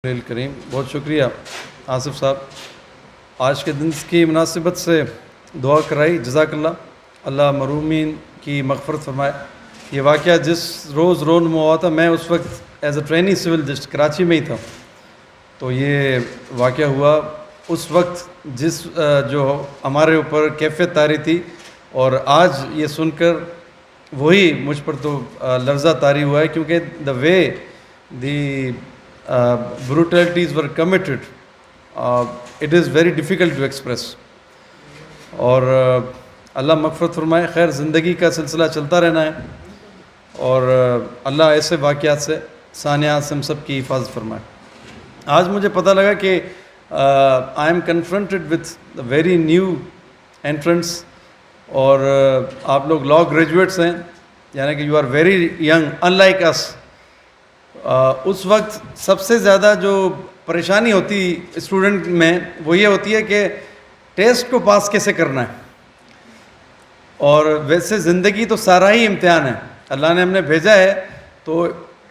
करीम, बहुत शुक्रिया आसिफ साहब। आज के दिन की मुनासिबत से दुआ कराई, जज़ाकल्लाह। अल्लाह मरूमीन की मग़फ़रत फरमाए। ये वाक़या जिस रोज़ रोनमा हुआ था, मैं उस वक्त as a trainee civil just Karachi में ही था, तो ये वाक़या हुआ उस वक्त जिस जो हमारे ऊपर कैफ़ियत तारी थी, और आज ये सुनकर वही मुझ पर तो लर्ज़ा तारी हुआ है, क्योंकि the way the brutalities were committed, it is very difficult to express। और अल्लाह मग़फ़रत फरमाए। खैर, ज़िंदगी का सिलसिला चलता रहना है, और अल्लाह ऐसे वाक़यात से सानियात से हम सब की हिफाज़त फरमाए। आज मुझे पता लगा कि I am confronted with very new entrants, और आप लोग लॉ ग्रेजुएट्स हैं, यानी कि you are very young unlike us. उस वक्त सबसे ज़्यादा जो परेशानी होती स्टूडेंट में वो ये होती है कि टेस्ट को पास कैसे करना है। और वैसे ज़िंदगी तो सारा ही इम्तिहान है, अल्लाह ने हमने भेजा है तो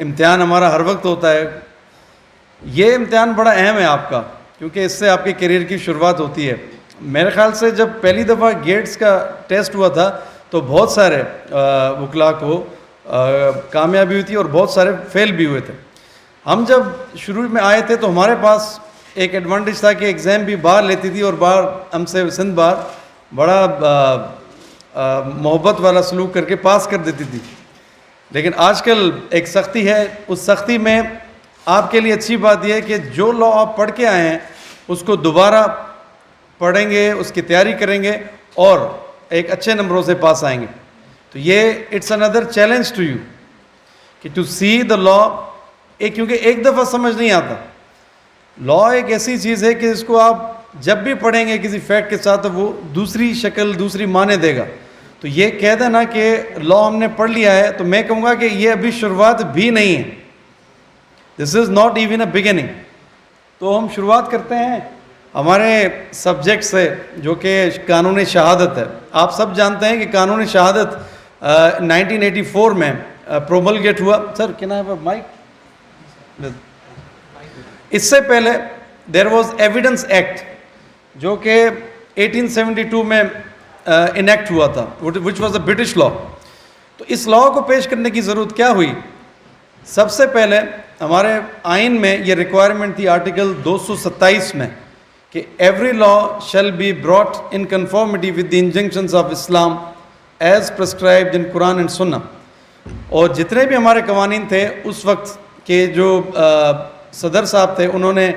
इम्तिहान हमारा हर वक्त होता है। ये इम्तिहान बड़ा अहम है आपका, क्योंकि इससे आपके करियर की शुरुआत होती है। मेरे ख़्याल से जब पहली दफ़ा गेट्स का टेस्ट हुआ था तो बहुत सारे वकला को कामयाबी हुई थी और बहुत सारे फेल भी हुए थे। हम जब शुरू में आए थे तो हमारे पास एक एडवांटेज था कि एग्ज़ाम भी बाहर लेती थी, और बाहर हमसे सिंध बार बड़ा मोहब्बत वाला सलूक करके पास कर देती थी। लेकिन आजकल एक सख्ती है, उस सख्ती में आपके लिए अच्छी बात यह है कि जो लॉ आप पढ़ के आए हैं उसको दोबारा पढ़ेंगे, उसकी तैयारी करेंगे और एक अच्छे नंबरों से पास आएंगे। तो ये it's another challenge to you कि टू सी द लॉ, क्योंकि एक दफ़ा समझ नहीं आता। लॉ एक ऐसी चीज़ है कि इसको आप जब भी पढ़ेंगे किसी फैक्ट के साथ तो वो दूसरी शक्ल, दूसरी माने देगा। तो ये कह देना कि लॉ हमने पढ़ लिया है, तो मैं कहूँगा कि ये अभी शुरुआत भी नहीं है, this is not even a beginning. तो हम शुरुआत करते हैं हमारे सब्जेक्ट से, जो कि कानून शहादत है। आप सब जानते हैं कि कानून शहादत 1984 में प्रोमलगेट हुआ। Sir can I have a mic? इससे पहले देयर वाज एविडेंस एक्ट, जो कि 1872 में इनेक्ट हुआ था, which was a British law. तो इस लॉ को पेश करने की ज़रूरत क्या हुई? सबसे पहले हमारे आइन में ये रिक्वायरमेंट थी आर्टिकल 227 में कि every law shall be brought in conformity with the injunctions of Islam as prescribed in Quran and Sunnah. और जितने भी हमारे कवानीन थे उस वक्त के, जो सदर साहब थे, उन्होंने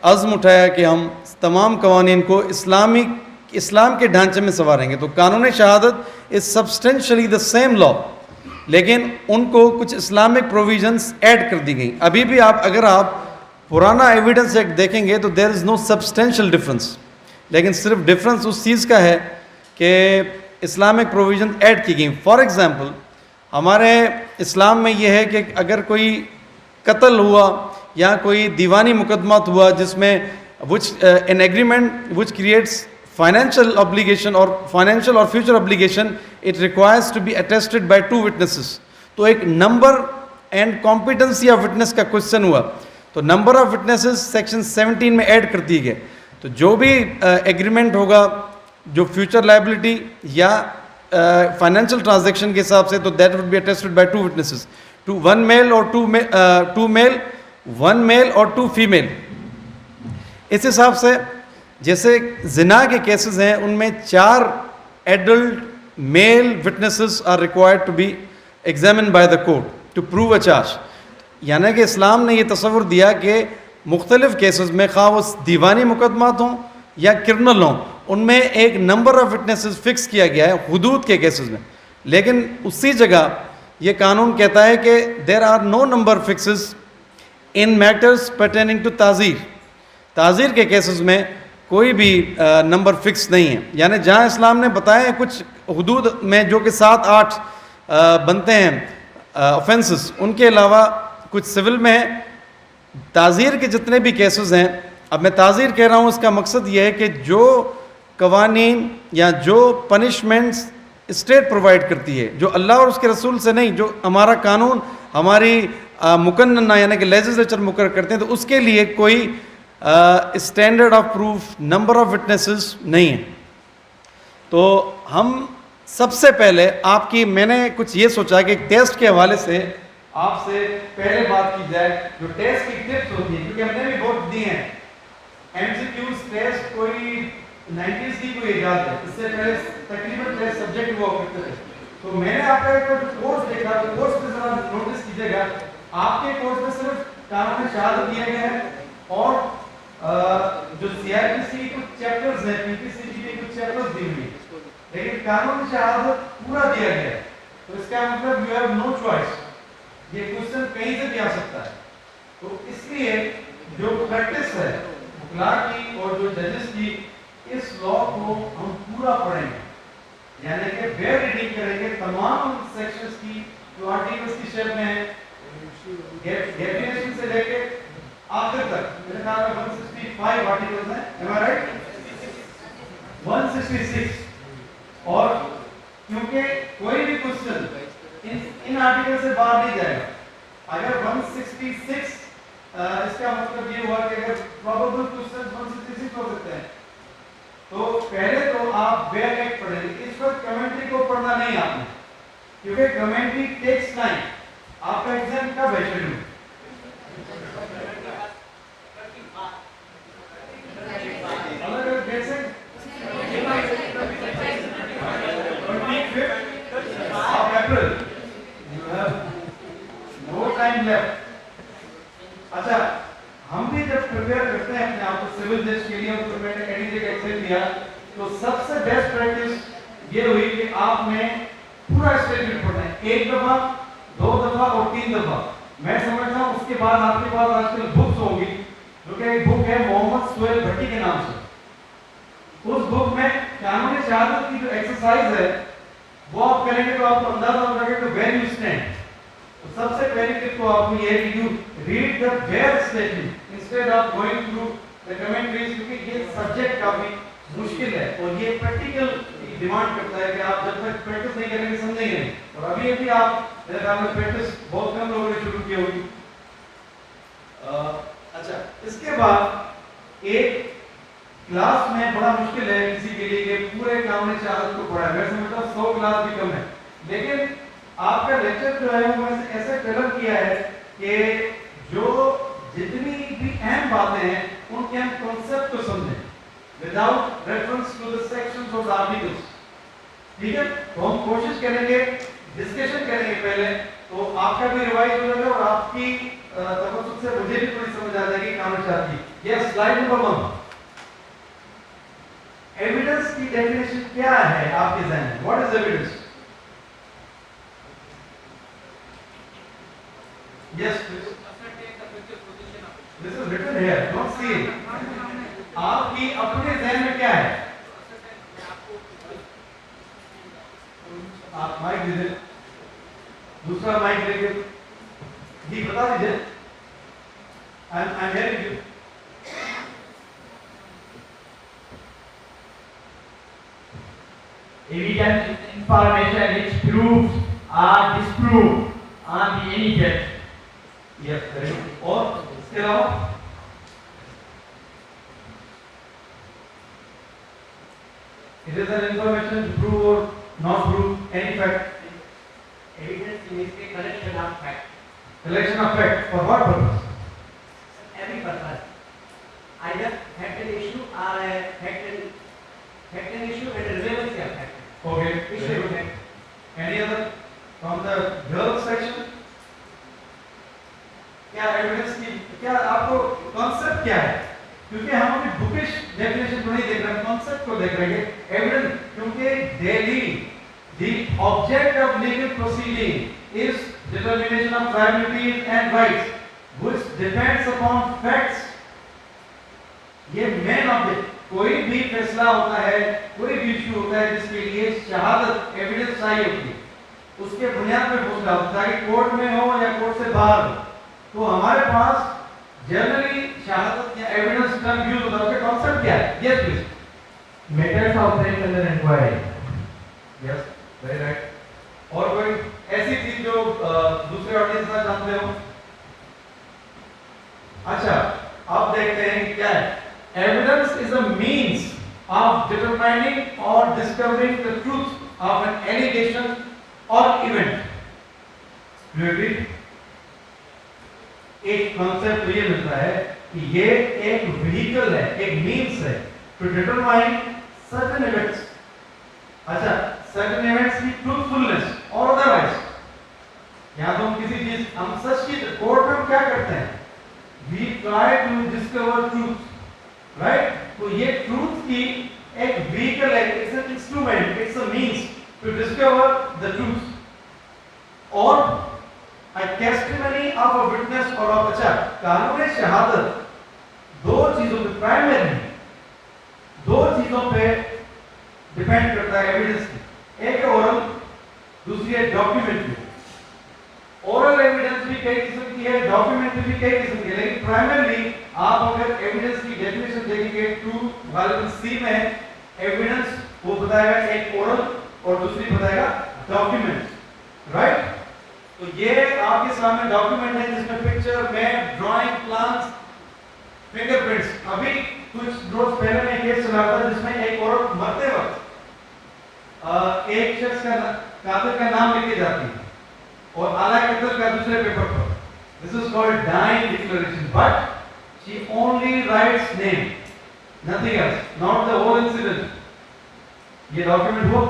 अज़्म उठाया कि हम तमाम कवानीन को इस्लाम के ढांचे में संवारेंगे। तो कानून शहादत is substantially the same law, लेकिन उनको कुछ इस्लामिक प्रोविजंस ऐड कर दी गई। अभी भी अगर आप पुराना एविडेंस एक्ट देखेंगे तो there is no substantial difference, लेकिन सिर्फ डिफरेंस उस चीज़ का है कि इस्लामिक प्रोविजन ऐड की गई। फॉर एग्ज़ाम्पल, हमारे इस्लाम में यह है कि अगर कोई कत्ल हुआ या कोई दीवानी मुकदमा हुआ जिसमें an agreement which creates financial obligation और फाइनेंशियल और future obligation, it requires to be attested by 2 witnesses. तो एक number and competency of witness का क्वेश्चन हुआ, तो नंबर ऑफ विटनेसेस सेक्शन 17 में ऐड कर दी गए। तो जो भी एग्रीमेंट होगा जो फ्यूचर लायबिलिटी या फाइनेंशियल ट्रांजैक्शन के हिसाब से, तो that would be attested by 2 witnesses, 1 male और 2 मेल, 1 मेल और 2 फीमेल। इस हिसाब से जैसे जिना के केसेस हैं उनमें 4 adult male witnesses are required to be examined by the court to prove a charge. यानी कि इस्लाम ने यह तस्वुर दिया कि मुख्तलिफ केसेस में, खा वो दीवानी मुकदमात हों या क्रिमिनल हों, उनमें एक नंबर ऑफ विटनेसेस फिक्स किया गया है हुदूद के केसेस में। लेकिन उसी जगह ये कानून कहता है कि there are no number fixes in matters pertaining to ताज़ीर। ताज़ीर के केसेस में कोई भी नंबर फिक्स नहीं है। यानी जहाँ इस्लाम ने बताया है कुछ हुदूद में जो कि 7-8 बनते हैं ऑफेंसेस, उनके अलावा कुछ सिविल में है। ताज़ीर के जितने भी केसेस हैं, अब मैं ताज़ीर कह रहा हूँ, इसका मकसद ये है कि जो कवानीन या जो पनिशमेंट्स स्टेट प्रोवाइड करती है, जो अल्लाह और उसके रसूल से नहीं, जो हमारा कानून, हमारी मुकन्ना यानी कि लेजिस्लेचर मुकर्रर करते हैं, तो उसके लिए कोई standard of proof, number of witnesses नहीं है। तो हम सबसे पहले आपकी, मैंने कुछ ये सोचा कि एक टेस्ट के हवाले से आपसे पहले बात की जाए, जो टेस्ट की टिप्स होती है, क्योंकि हमने भी बहुत दिए हैं। एमसीक्यूज टेस्ट कोई 90s की कोई इजाद है, इससे पहले तकरीबन टेस्ट सब्जेक्ट हुआ करते थे। तो मैंने आपका एक कोर्स देखा, तो कोर्स पे जरा नोटिस कीजिएगा, आपके कोर्स में सिर्फ कानून शहादत दिया गया है और जो सीआरपीसी कुछ चैप्टर्स हैं, पीपीसीबी के कुछ चैप्टर्स दिए हुए हैं, लेकिन कानून शहादत पूरा दिया गया है। तो इसका मतलब यू हैव नो चॉइस, ये क्वेश्चन कहीं से भी आ सकता है। तो इसलिए जो प्रैक्टिस है वकीला की और जो जजेस की, इस लॉ को हम पूरा पढ़ेंगे, यानी कि वेयर रीडिंग करेंगे तमाम सेक्शंस की जो आर्टिकल्स की शेप में है, डेफिनेशन से लेके आखिर तक। मेरे ख्याल में 165 आर्टिकल्स हैं, एम आई राइट? 166। और क्योंकि कोई भी क्वेश्चन इन आर्टिकल से बाहर नहीं जाएगा। अगर 166 इसका मतलब ये हुआ कि अगर प्रोबेबल क्वेश्चन 166 हो सकते हैं, तो पहले तो आप वेयर एक्ट पढ़ेंगे। इस वक्त कमेंट्री को पढ़ना नहीं आपने, क्योंकि कमेंट्री टेक्स टाइम। आपका एग्जाम कब है शेड्यूल? अलग कैसे? 25th of April. You have no time left. अच्छा, हम भी जब प्रिपेयर करते हैं अपने आप को सिविल जज के लिए, तो मैंने एडीजे का एग्जाम दिया, तो सबसे बेस्ट प्रैक्टिस ये हुई कि आपने पूरा स्टेटमेंट पढ़ना है, एक दफा, दो दफा और तीन दफा। मैं समझता हूँ उसके बाद आपके पास आजकल बुक्स होंगी, जो कि एक बुक है मोहम्मद सुहेल भट्टी के नाम से। उस बुक में कानून शहादत की जो एक्सरसाइज है वो आप करेंगे तो आपको अंदाजा हो जाएगा कि वेयर यू स्टैंड। तो सबसे पहली टिप तो आपको ये है कि you read the bare statement instead of going through the commentaries, क्योंकि ये सब्जेक्ट काफी मुश्किल है और ये प्रैक्टिकल डिमांड करता है कि आप जब तक प्रैक्टिस नहीं करेंगे समझेंगे नहीं। और अभी अभी आप मेरे ख्याल में प्रैक्टिस बहुत कम लोगों ने शुरू की होगी। अच्छा, इसके बाद एक क्लास में बड़ा मुश्किल है किसी के लिए कि पूरे कानून शहादत को पढ़ा है। मैं समझता हूँ 100 क्लास भी कम है, लेकिन आपका लेक्चर जो है वो ऐसे कलर किया है कि जो जितनी भी अहम बातें हैं उनके हम कॉन्सेप्ट को समझें without reference to the sections और आर्टिकल्स। ठीक है, तो हम कोशिश करेंगे, डिस्कशन करेंगे पहले, तो आपका भी रिवाइज हो जाएगा और आपकी तवज्जो से मुझे भी थोड़ी समझ आ जाएगी कानून शहादत की। यस, स्लाइड नंबर 1, एविडेंस की डेफिनेशन क्या है आपके ज़हन में? What is evidence? Yes, please. This is written here. Don't see it. आपकी अपने ज़हन में क्या है? आप माइक दीजिए, दूसरा माइक लेके जी बता दीजिए। I'm hearing you. Evidence information which proves or disproves on the any fact. Yes, very good. और इसके अलावा it is an information to prove or not prove any fact. Evidence is a collection of facts. Collection of fact for what purpose? Every purpose. Either factual issue or a factual issue and a relevancy of fact. Okay. Issue of fact. Any other from the girls section? क्या evidence की क्या आपको concept क्या है? क्योंकि हम अभी bookish definition को नहीं देख रहे हैं, कॉन्सेप्ट को देख रहे हैं। एविडेंस, क्योंकि daily the object of legal proceeding is determination of liabilities and rights which depends upon facts. ये मेन ऑब्जेक्ट, कोई भी फैसला होता है, कोई भी इशू होता है जिसके लिए शहादत एविडेंस चाहिए होती है, उसके बुनियाद पर फैसला होता है, चाहे कोर्ट में हो या कोर्ट से बाहर हो। तो हमारे पास जनरली शहादत या एविडेंस टर्म यूज होता है, उसका कांसेप्ट क्या है? Yes please. Methods of proof and inquiry. Yes, very right. और कोई ऐसी चीज जो दूसरे ऑडियंस ना जानते हो? अच्छा, अब देखते हैं कि क्या है। Evidence is a means of determining और discovering the truth of an allegation और इवेंट। You agree? एक कॉन्सेप्ट ये मिलता है कि ये एक व्हीकल है, एक मीन्स है टू डिटरमाइन सर्टेन इवेंट्स। अच्छा, सर्टेन इवेंट्स की ट्रूथफुलनेस और अदरवाइज। यहां तो हम किसी चीज, हम सच की कोर्ट में क्या करते हैं, we try to discover truth, right? तो ये ट्रूथ की एक व्हीकल है, it's an instrument, it's a means to discover the truth. और a testimony of a witness or of a child। कानून शहादत दो चीजों पे, प्राइमरी दो चीजों पे डिपेंड करता है एविडेंस की। एक है ओरल, दूसरी है डॉक्यूमेंट्री। ओरल एविडेंस भी कई किस्म की है, डॉक्यूमेंट्री भी कई किस्म की है, लेकिन प्राइमरली आप अगर एविडेंस की डेफिनेशन देखेंगे 2(c) में, एविडेंस वो बताएगा एक ओरल और दूसरी बताएगा डॉक्यूमेंट, राइट? तो ये आपके सामने डॉक्यूमेंट है जिसमें picture, map, drawing, plans, fingerprints. अभी कुछ रोज पहले मैं केस चला था जिसमें एक औरत मरते वक्त एक शख्स का कातिल का नाम लिखी जाती है और आला कत्ल का दूसरे पेपर पर। This is called dying declaration, but she only writes name, nothing else, not the whole incident. ये डॉक्यूमेंट हो।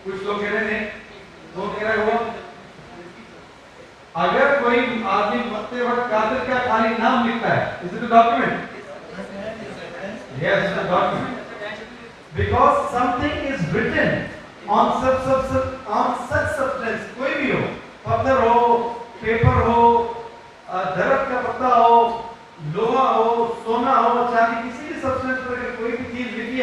कुछ लोग कह रहे थे, कौन कह रहा हुआ? अगर कोई आदमी मरते वक्त कातिल का खाली नाम लिखता है, is it a document? Yes, it's a document. Because something is written on such substance, कोई भी हो, पत्थर हो, पेपर हो, दरख्त का पत्ता हो, लोहा हो, सोना हो, चांदी, किसी भी सब्सटेंस पर अगर कोई भी चीज लिखी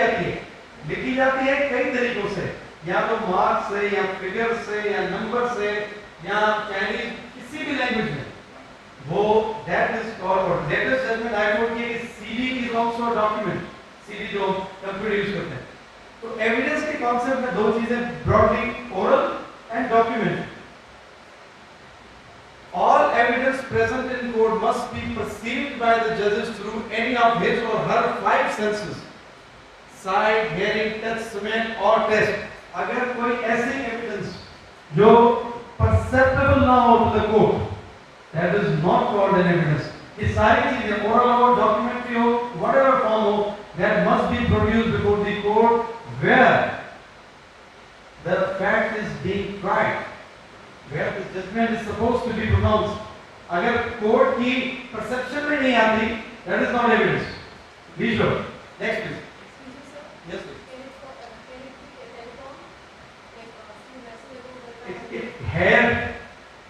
जाती है कई तरीकों से, या तो मार्क से, या फिगर से, या नंबर से, या चाइनीज किसी भी लैंग्वेज में, वो that is called, और लेटेस्ट जजमेंट हाई कोर्ट की CD is also a document, CD जो कंप्यूटर यूज करते हैं। तो एविडेंस के कॉन्सेप्ट में दो चीजें broadly, oral and document. All evidence present in court must be perceived by the judges through any of his or her 5 senses: sight, hearing, touch, smell और taste। अगर कोई ऐसी एविडेंस जो perceptible ना हो to the court, that is not called an evidence। ये सारी चीजें, oral हो, documentary हो, whatever form हो, that must be produced before the court where the fact is being tried, where the judgment is supposed to be pronounced। अगर court की perception में नहीं आती, that is not evidence। Be sure। Next please। Yes please।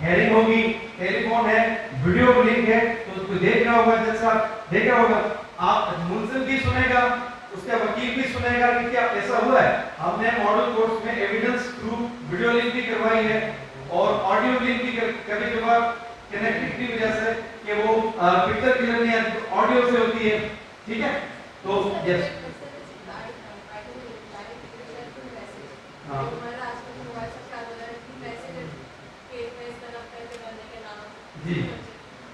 Hearing होगी, telephone है, video link है, तो उसको देख रहा होगा, जैसा देख रहा होगा, आप मुंसिफ भी सुनेगा, उसका वकील भी सुनेगा कि क्या ऐसा हुआ है। हमने मॉडल कोर्स में एविडेंस थ्रू वीडियो लिंक भी करवाई है और ऑडियो लिंक भी कभी कभार कनेक्टिविटी की वजह से कि वो पिक्चर क्लियर नहीं आती तो ऑडियो से होती है, ठीक है? तो यस, हाँ जी,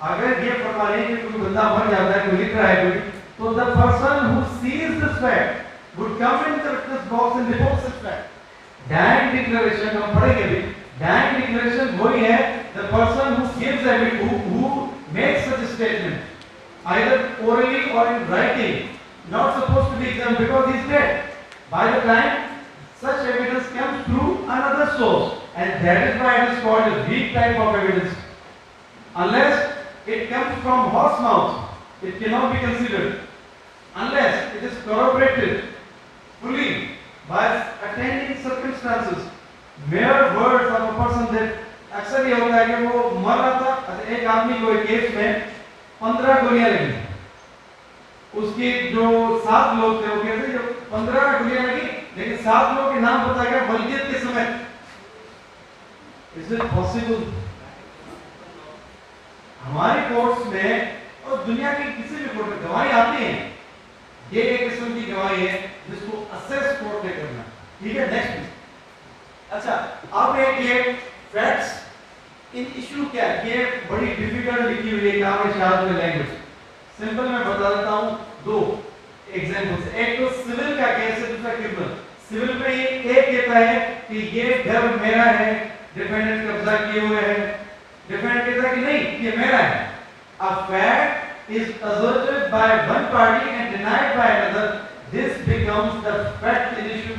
अगर ये फरमा लें कि कोई बंदा मर जाता है, कोई लिख रहा है कोई, तो the person who sees this fact would come in the witness box and report such fact। dying declaration हम पढ़ेंगे भी। dying declaration वही है, the person who gives evidence, who makes such a statement either orally or in writing, not supposed to be examined because he is dead by the time such evidence comes through another source, and that is why it is called a weak type of evidence। Unless it comes from horse mouth, it cannot be considered unless it is corroborated fully by attending circumstances। mere words of a person that अक्सर ये होता है कि वो मर रहा था, एक आदमी को एक केस में 15 गोलियां लगी, उसके जो 7 लोग थे वो कहते जो 15 गोलियां लगी लेकिन 7 लोग के नाम बताया गया मलकियत के समय। Is it possible? हमारी कोर्ट्स में और दुनिया की किसी भी कोर्ट में गवाही आती है, ये एक किस्म की गवाही है जिसको असेस कोर्ट ने करना, ठीक है? नेक्स्ट। अच्छा, अब एक ये फैक्ट्स इन इशू क्या है, ये बड़ी डिफिकल्ट लिखी हुई है काम शहादत में लैंग्वेज। सिंपल मैं बता देता हूँ दो एग्जांपल्स। एक तो सिविल का केस है, दूसरा क्रिमिनल। सिविल में ये एक कहता है कि ये घर मेरा है, डिफेंडेंट कब्जा किए हुए है, डिफेंडेंट कहता है कि नहीं ये मेरा है। A fact is asserted by one party and denied by another, this becomes the fact in issue,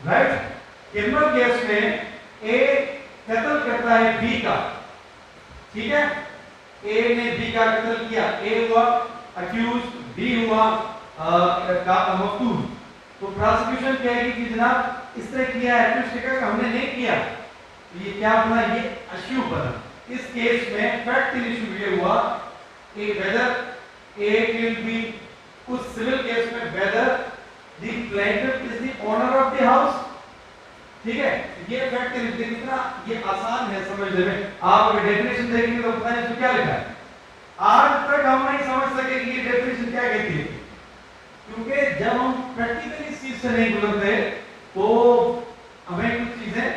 right? Criminal case में ए कत्ल करता है बी का, ठीक है, ए ने बी का कत्ल किया, ए हुआ अक्यूज, बी हुआ मकतूल। तो प्रोसिक्यूशन कहेगी कि जनाब इसने किया है, अक्यूज कहेगा हमने नहीं किया। तो ये क्या बना, ये अश्यू बना। इस केस में फैक्ट इन इशू ये हुआ कि वेदर ए विल बी, उस सिविल केस में whether the plaintiff is the owner of the house, ठीक है। ये फैक्ट इन इशू कितना ये आसान है समझने में। आप अगर डेफिनेशन देखेंगे तो पता नहीं क्या लिखा है। आज तक हम नहीं समझ सके कि ये डेफिनेशन क्या कहती है, क्योंकि जब हम प्रैक्टिकली इस चीज से नहीं गुजरते तो हमें कुछ चीजें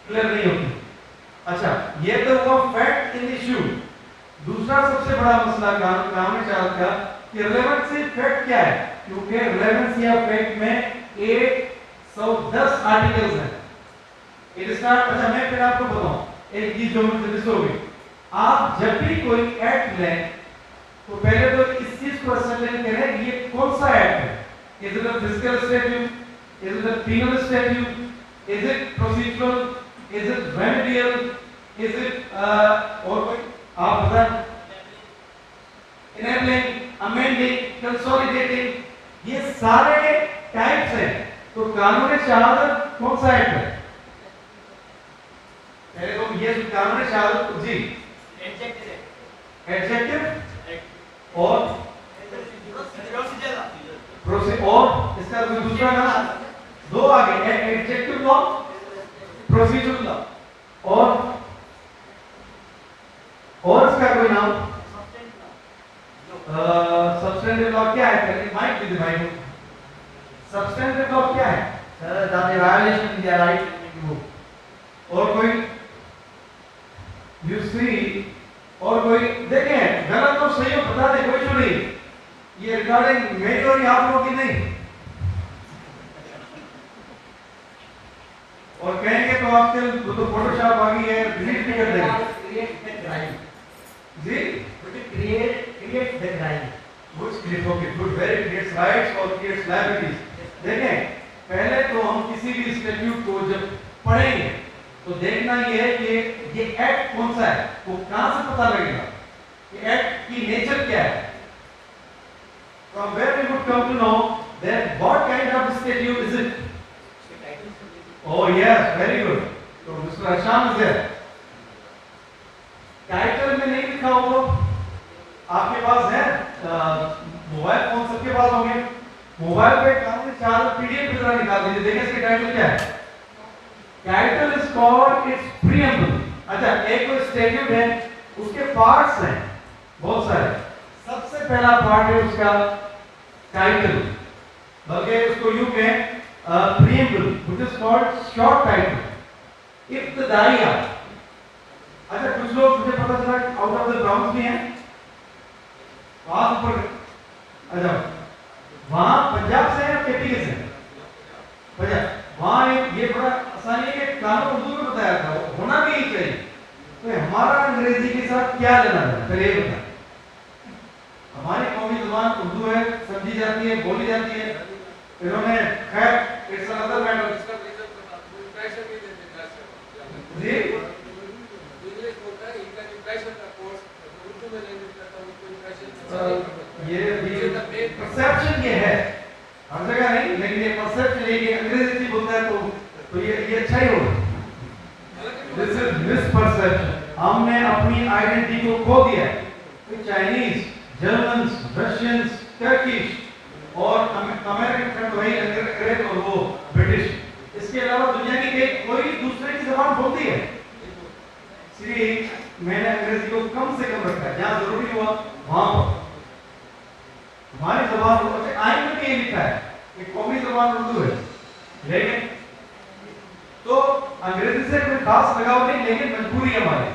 क्लियर नहीं होती। अच्छा, ये तो हुआ फैक्ट इन इशू। दूसरा सबसे बड़ा मसला कानून शहादत का कि रिलेवेंसी फैक्ट क्या है, क्योंकि रिलेवेंसी या फैक्ट में 110 आर्टिकल्स हैं। इट स्टार्ट, अच्छा मैं फिर आपको बताऊं एक चीज जो मुझे मिस हो गई। आप जब भी कोई एक्ट लें तो पहले तो इस चीज को असरलेन करें कि ये कौन सा एक्ट है। Is it a physical statute, is it a penal statute, is it procedural, is it remedial, is it और कोई आप बता, enabling, amending, consolidating, ये सारे टाइप्स हैं। तो कानून शहादत कौन सा एक्ट है? पहले तो ये कानून शहादत जी एडजेक्टिव और प्रोसीजर, और इसका दूसरा नाम दो आगे एडजेक्टिव लॉ, प्रोसीजर लॉ, और इसका कोई नाम सब्सटेंटिव लॉ क्या है? पहले माइक दे भाई, सब्सटेंटिव लॉ क्या है? the violation of their right to move. और कोई यू सी, और कोई देखें गलत तो सही हो बता दे, कोई नहीं। ये रिकॉर्डिंग मेरी और आप लोगों की नहीं, और कहेंगे तो आपके तो फोटोशॉप आ गई है, डिलीट भी कर देंगे जी। Create the crime. Which create, okay, good, very creates rights और creates liabilities। देखें पहले तो हम किसी भी स्टैट्यूट को जब पढ़ेंगे तो देखना ये है कि ये एक्ट कौन सा है, वो कहां से पता लगेगा कि एक्ट की नेचर क्या है। From where we would come to know that what kind of statute is it? Oh yes, very good. So Mr. Asham is there. Title में नहीं लिखा होगा, आपके पास है मोबाइल फोन सबके पास होंगे, मोबाइल पे कानून शहादत पीडीएफ की तरह निकाल दीजिए, देखिए इसके टाइटल क्या है। Title is called its preamble. अच्छा, एक तो स्टैट्यूट है, उसके पार्ट्स हैं बहुत सारे। सबसे पहला पार्ट है उसका टाइटल, बल्कि उसको यूं कहें preamble, which is called short title, इब्तिदाइया। अच्छा, कुछ लोग मुझे पता चला आउट ऑफ द ब्राउन्स भी हैं, वहां ऊपर, अच्छा वहां पंजाब से है, केपी से पंजाब, वहां ये बड़ा आसानी है कि कानून उर्दू में बताया था, होना भी ही चाहिए। तो हमारा अंग्रेजी के साथ क्या लेना है, पहले ये बता। हमारी कौमी जुबान उर्दू है, समझी जाती है, बोली जाती है। इन्होंने खैर इट्स अनदर मैटर जी, ये परसेप्शन ये है, हर जगह नहीं, लेकिन ये परसेप्शन है कि अंग्रेजी बोलता है तो ये अच्छा ही होगा। This is misperception. हमने अपनी आइडेंटिटी को खो दिया है। तो चाइनीज, जर्मन्स, रशियंस, टर्किश और अमेरिकन फ्रेंड वही अंग्रेज और वो ब्रिटिश, इसके अलावा दुनिया की कोई दूसरे की जबान बोलती है। इसलिए मैंने अंग्रेजी को कम से कम रखा है, जहां जरूरी हुआ वहां पर। हमारी जबान उर्दू है, आइन में ये लिखा है कि कौमी जबान उर्दू है, लेकिन तो अंग्रेजी से कोई खास लगाव नहीं, लेकिन मजबूरी है हमारी।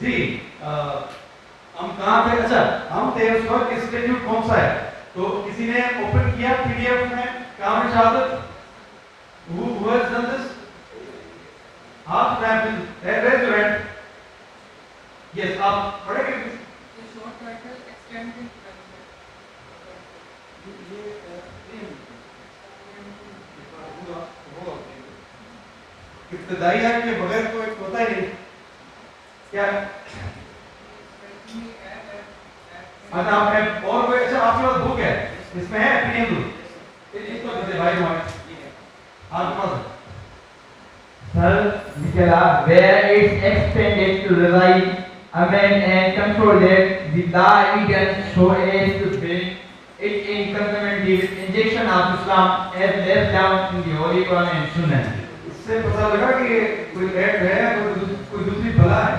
जी हम कहाँ थे? अच्छा हम थे उस वक्त, इंस्टीट्यूट कौन सा है? तो किसी ने ओपन किया पीडीएफ में काम शहादत? Who has done this? Half time. Raise your hand. Yes, आप पढ़ेंगे? The short title extended इब्तदाई है के बगैर कोई होता ही नहीं क्या? अच्छा आपने और कोई? अच्छा आपके पास बुक है, इसमें है पीडीएफ? इसको दे दे भाई हमारे आपके पास Sir, Nikela, where it's extended to rely, amend and consolidate the law evidence so as to bring it in conformity with injection of Islam as laid down in the Holy Quran and Sunnah. इससे पता लगा कि कोई add है, कोई दूसरी भला है।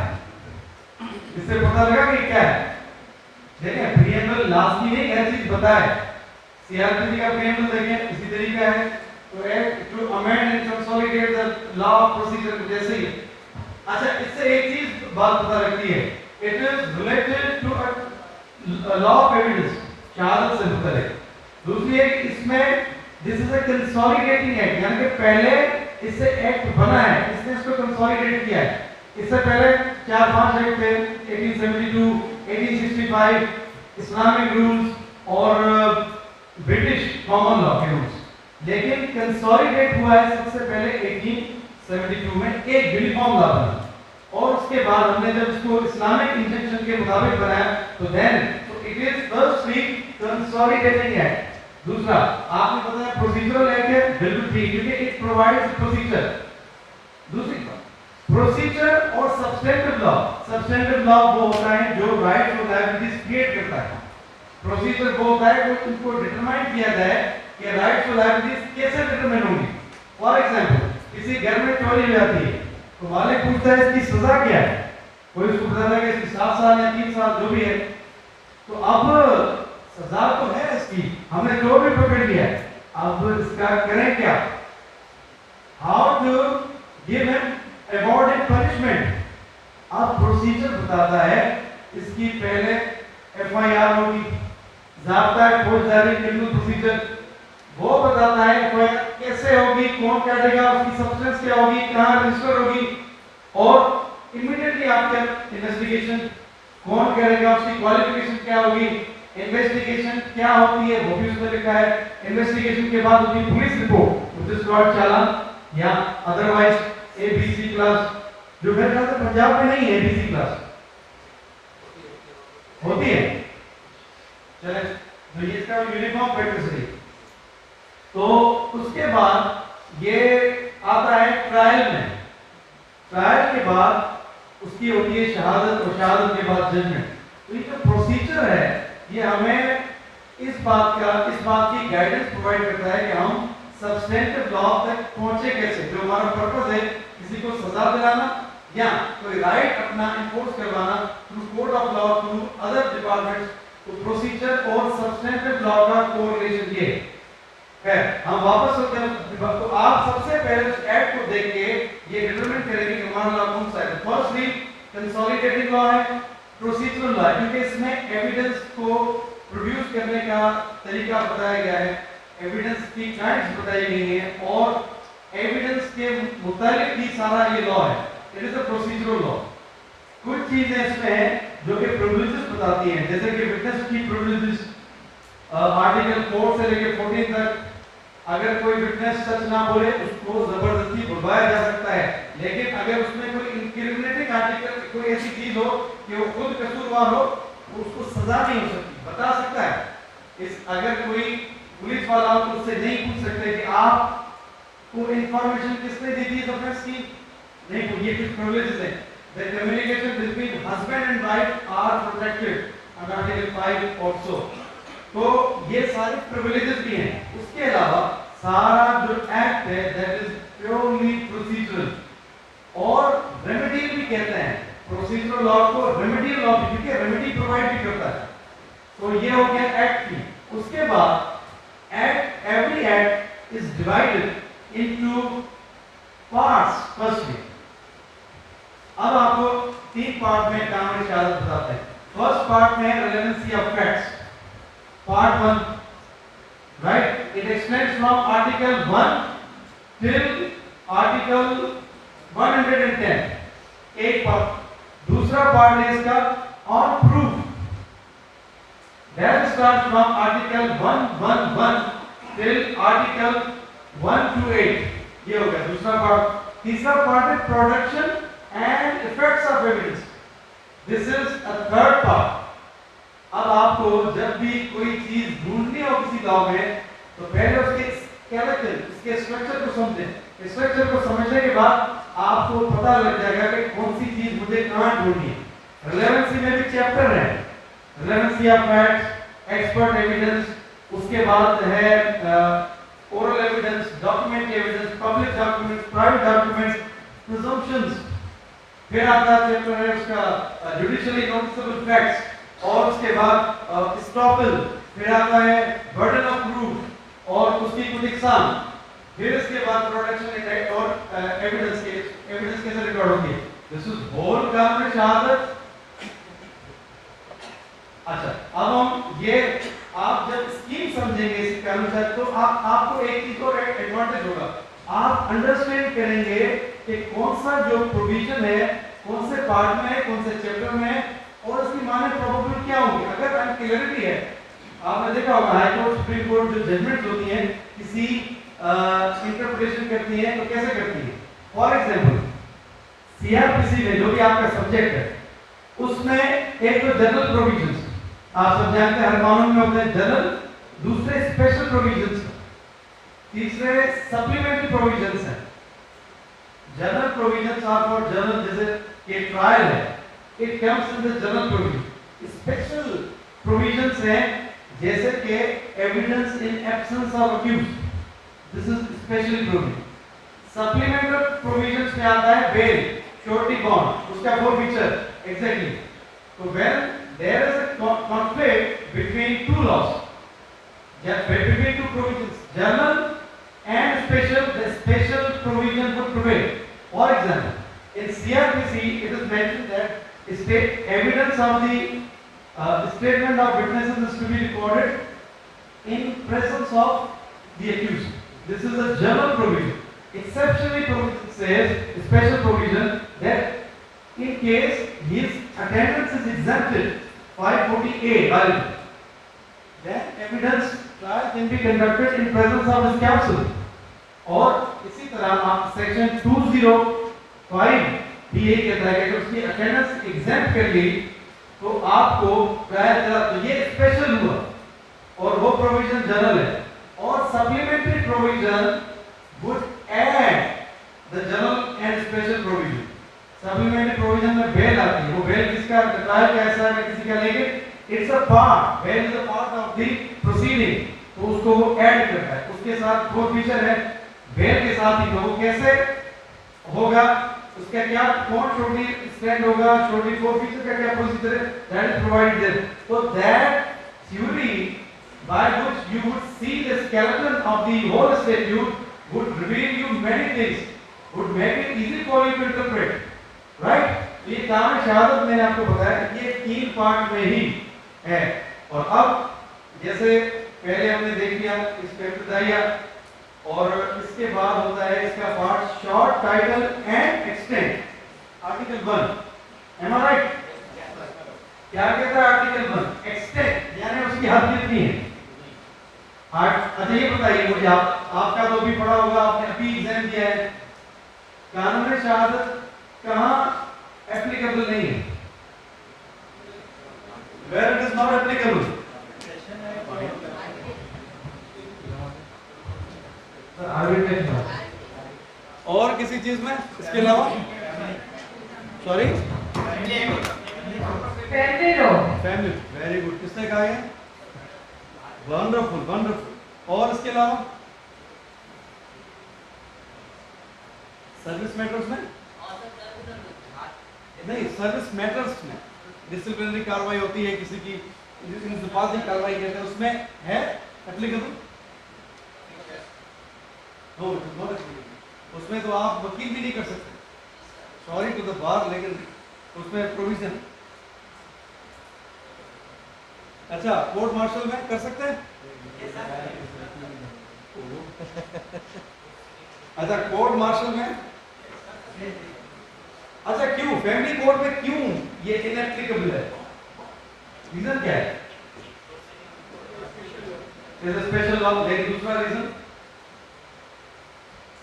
इससे पता लगा कि क्या है? देखें प्रियम्बल लास्ट में एक चीज बताए, सीआरपी का प्रियम्बल देखें इसी तरीका है। तो act to amend and consolidate the law procedure जैसे ही। अच्छा इससे एक चीज बात पता लगती है, it is related to a law of evidence, शहादत से मुतल्लिक। दूसरी है कि इसमें this is a consolidating act, यानी कि पहले इससे एक्ट बना है, इसने इसको कंसोलिडेट किया है। इससे पहले 4-5 एक्ट थे, 1872, 1865, इस्लामिक रूल्स और ब्रिटिश कॉमन लॉ के रूल्स। लेकिन कंसोलिडेट हुआ है सबसे पहले 1872 में, एक यूनिफॉर्म लॉ बना, और उसके बाद हमने जब इसको इस्लामिक इंजंक्शन के मुताबिक बनाया तो then it is firstly consolidating act. दूसरा आपने पता है प्रोसीजरल एक्ट है, बिल्कुल ठीक, क्योंकि इट प्रोवाइड्स प्रोसीजर। दूसरी प्रोसीजर और सब्सटेंटिव लॉ, सब्सटेंटिव लॉ वो होता है जो राइट्स और लायबिलिटीज क्रिएट करता है। प्रोसीजर वो होता है जो इनको डिटरमाइन किया जाए कि राइट्स और लायबिलिटीज कैसे डिटरमाइन होंगी। फॉर एग्जांपल किसी घर में चोरी हो जाती है तो मालिक पूछता है इसकी सजा क्या है, कोई उसको बताता है कि इसकी 7 साल या 3 साल जो भी है। तो अब सजा तो है इसकी, हमने चोर भी पकड़ लिया, अब इसका करें क्या? How to give him award and punishment. अब प्रोसीजर बताता है इसकी पहले एफआईआर होगी, ज़ाब्ता फौजदारी क्रिमिनल प्रोसीजर, वो बताता है एफआईआर कैसे होगी, कौन काटेगा, उसकी सब्सटेंस क्या होगी, कहाँ रजिस्टर होगी, और इमीडिएटली आफ्टर इन्वेस्टिगेशन कौन करेगा, उसकी क्वालिफिकेशन क्या होगी, इन्वेस्टिगेशन क्या होती है वो भी उसमें लिखा है। इन्वेस्टिगेशन के बाद होती police report which is called challan या अदरवाइज एबीसी क्लास, जो मेरे ख्याल से पंजाब में नहीं है एबीसी क्लास होती है। चले तो ये इसका यूनिफॉर्म प्रैक्टिस है। तो उसके बाद ये आता है ट्रायल में, ट्रायल के बाद उसकी होती है शहादत, और शहादत के बाद जजमेंट। तो ये जो प्रोसीजर है ये हमें इस बात की गाइडेंस प्रोवाइड करता है कि हम सब्सटेंटिव लॉ तक पहुंचे कैसे। जो हमारा पर्पस है किसी को सजा दिलाना या कोई राइट अपना इन्फोर्स करवाना through code of law, through other departments, तो प्रोसीजर और सब्सटेंटिव लॉ का कोरिलेशन ये है। हम वापस होते हैं तो आप सबसे पहले उस एक्ट को देख के ये डिटरमाइन करेंगे कि हमारा लॉ कौन सा है। फर्स्टली कंसोलिडेटेड लॉ है, प्रोसीजरल लॉ है, क्योंकि इसमें एविडेंस को प्रोड्यूस करने का तरीका बताया गया है, एविडेंस की काइंड्स बताई गई हैं, और एविडेंस के मुताबिक ही सारा ये लॉ है। It is a procedural law. कुछ चीजें इसमें हैं जो कि प्रिविलेजेस बताती हैं, जैसे कि विटनेस की प्रिविलेजेस, आर्टिकल 4 से लेकर 14 तक, अगर कोई विटनेस सच ना बोले उसको जबरदस्ती बुलवाया जा सकता है, लेकिन अगर उसमें कोई इंक्रिमिनेटिंग आर्टिकल, कोई ऐसी चीज हो कि वो खुद कसूरवार हो, उसको सजा नहीं हो सकती, बता सकता है। इस अगर कोई पुलिस वाला हो तो उससे नहीं पूछ सकते कि आपको इंफॉर्मेशन किसने दी थी इस ऑफेंस की, नहीं, तो ये कुछ प्रिविलेजेस हैं। The communication between husband and wife are protected under article 5 also. तो ये सारे प्रिविलेजेस भी हैं। उसके अलावा सारा जो एक्ट है दैट इज प्योरली प्रोसीजरल, और रेमेडियल भी कहते हैं प्रोसीजरल लॉ को, रेमेडियल लॉ भी, क्योंकि रेमेडी प्रोवाइड भी करता है। तो ये हो गया एक्ट की। उसके बाद act, every act is divided into parts. Firstly अब आपको तीन पार्ट में कानूनी शहादत बताते हैं। फर्स्ट पार्ट में relevancy of facts, part 1, right, it extends from article 1 till article 110, एक पार्ट। दूसरा पार्ट है इसका on proof, that starts from article 111 till article 128, ये हो गया दूसरा पार्ट। तीसरा पार्ट है production and effects of evidence, this is a third part. अब आपको जब भी कोई चीज ढूंढनी हो किसी लॉ में, तो पहले उसके स्केलेटन, इसके स्ट्रक्चर को समझें। स्ट्रक्चर को समझने के बाद आपको पता लग जाएगा कि कौन सी चीज मुझे कहां ढूंढनी है। रिलेवेंसी में भी चैप्टर है, relevancy of facts, expert evidence, उसके बाद है oral evidence, document evidence, public documents, private documents, presumptions. फिर आता है चैप्टर है उसका जुडिशियली नोटिसेबल फैक्ट्स, और उसके बाद स्टॉपल। फिर आता है बर्डन ऑफ प्रूफ और उसकी कुछ इकसाम। फिर इसके बाद प्रोडक्शन और एविडेंस कैसे रिकॉर्ड होगी। दिस इज होल कानूनी शहादत। अच्छा, अब हम ये आप जब स्कीम समझेंगे इस कानून से, तो आपको एक चीज और एडवांटेज होगा, आप अंडरस्टैंड करेंगे कि कौन सा जो प्रोविजन है कौन से पार्ट में, कौन से चैप्टर में, और उसकी माने प्रोबेबल क्या होंगी। अगर अनक्लियरिटी है, आपने देखा होगा हाई कोर्ट, सुप्रीम कोर्ट जो जजमेंट होती है किसी इंटरप्रिटेशन करती है तो कैसे करती है। फॉर एग्जांपल सीआरपीसी में जो भी आपका सब्जेक्ट है, उसमें एक तो जनरल प्रोविजंस, आप सब जानते हैं हर कानून में होते हैं जनरल, दूसरे स्पेशल प्रोविजंस, तीसरे सप्लीमेंट्री प्रोविजंस हैं। General provisions are for general, जैसे कि ट्रायल है, it comes in the general provision. Special provisions हैं जैसे कि evidence in absence of accused, this is special provision. Supplementary provisions में आता है बेल, श्योरिटी बॉन्ड, उसका फॉरफीचर एग्जैक्टली। तो when there is a conflict between two laws, between two provisions, general and special, the special provision would prevail. For example, in CRPC it is mentioned that state evidence of the statement of witnesses is to be recorded in presence of the accused. This is a general provision. Exceptionally provision says, special provision, that in case his attendance is exempted, 540A, then evidence trial can be conducted in presence of his counsel. और इसी तरह आप section 205 भी ये कहता है कि उसकी अटेंडेंस एग्जेम्प्ट कर ली तो आपको ट्रायल चला, तो ये स्पेशल हुआ और वो प्रोविजन जनरल है। और supplementary provision would add the general and special provision. Supplementary provision में बेल आती है, वो बेल किसका, ट्रायल का हिस्सा है किसी का, लेकिन it's a part, bail is a part of the proceeding, तो उसको वो ऐड करता है। उसके साथ फोर फीचर है बेल के साथ ही, तो वो कैसे होगा, उसका क्या कौन श्योरिटी स्टैंड होगा, श्योरिटी फोर फीचर का क्या प्रोसीजर है, दैट इज प्रोवाइडेड देयर। तो that theory by which you would see the skeleton of the whole statute would reveal you many things, would make it easy for you to interpret. Right, ये कानूनी शहादत मैंने आपको बताया ये तीन part में ही है। और अब जैसे पहले हमने देख लिया इसका इब्तिदाइया, और इसके बाद होता है इसका part short, title and extent. Article 1, am I right? क्या कहता है आर्टिकल 1? एक्सटेंट, यानी उसकी हद कितनी है। अच्छा ये बताइए मुझे, आपका तो भी पढ़ा होगा, आपने अभी एग्जाम दिया है, कानूनी शहादत कहां एप्लीकेबल नहीं है, where it is not applicable, और किसी चीज में इसके अलावा, सॉरी फैमिली, वेरी गुड, किसने कहा है, वंडरफुल वंडरफुल। और इसके अलावा सर्विस मैटर्स में नहीं, सर्विस मैटर्स में डिसिप्लिनरी कार्रवाई होती है किसी की, इंसपाती कार्रवाई कहते हैं, उसमें है एप्लीकेबल, उसमें तो आप वकील भी नहीं कर सकते, सॉरी टू द बार, लेकिन उसमें प्रोविजन। अच्छा, कोर्ट मार्शल में कर सकते हैं? अच्छा, कोर्ट मार्शल में, अच्छा क्यों फैमिली कोर्ट में क्यों ये इनएप्लीकेबल है? रीजन क्या है? Special law. लेकिन दूसरा reason,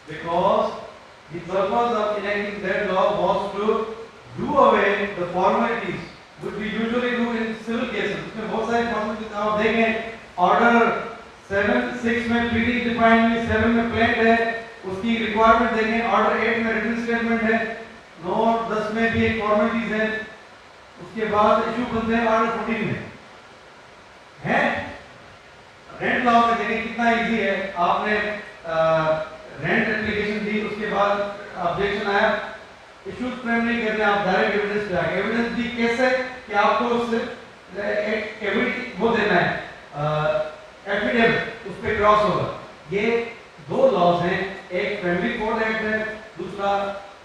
because the purpose of enacting that law was to do away the formalities which we usually do in civil cases. इसमें बहुत सारे फॉर्मेलिटीज आप देखें, ऑर्डर 7(6) में ट्रीटी डिफाइंड में, 7 में प्लेंट है, उसकी रिक्वायरमेंट देखें, ऑर्डर 8 में रिटन स्टेटमेंट है, नोट 10 में भी एक फॉर्मेलिटीज है, उसके बाद इशू बनते हैं ऑर्डर 14 में है। रेंट लॉ में देखें कितना इजी है, आपने रेंट एप्लीकेशन दी, उसके बाद ऑब्जेक्शन आया, इश्यूज फ्रेम नहीं करने, आप डायरेक्ट एविडेंस पे आगे। एविडेंस दी कैसे कि आपको सिर्फ एक एविडेंस वो देना है, एफिडेविट, उस पे क्रॉस होगा। ये दो लॉज हैं, एक फैमिली कोड एक्ट है, दूसरा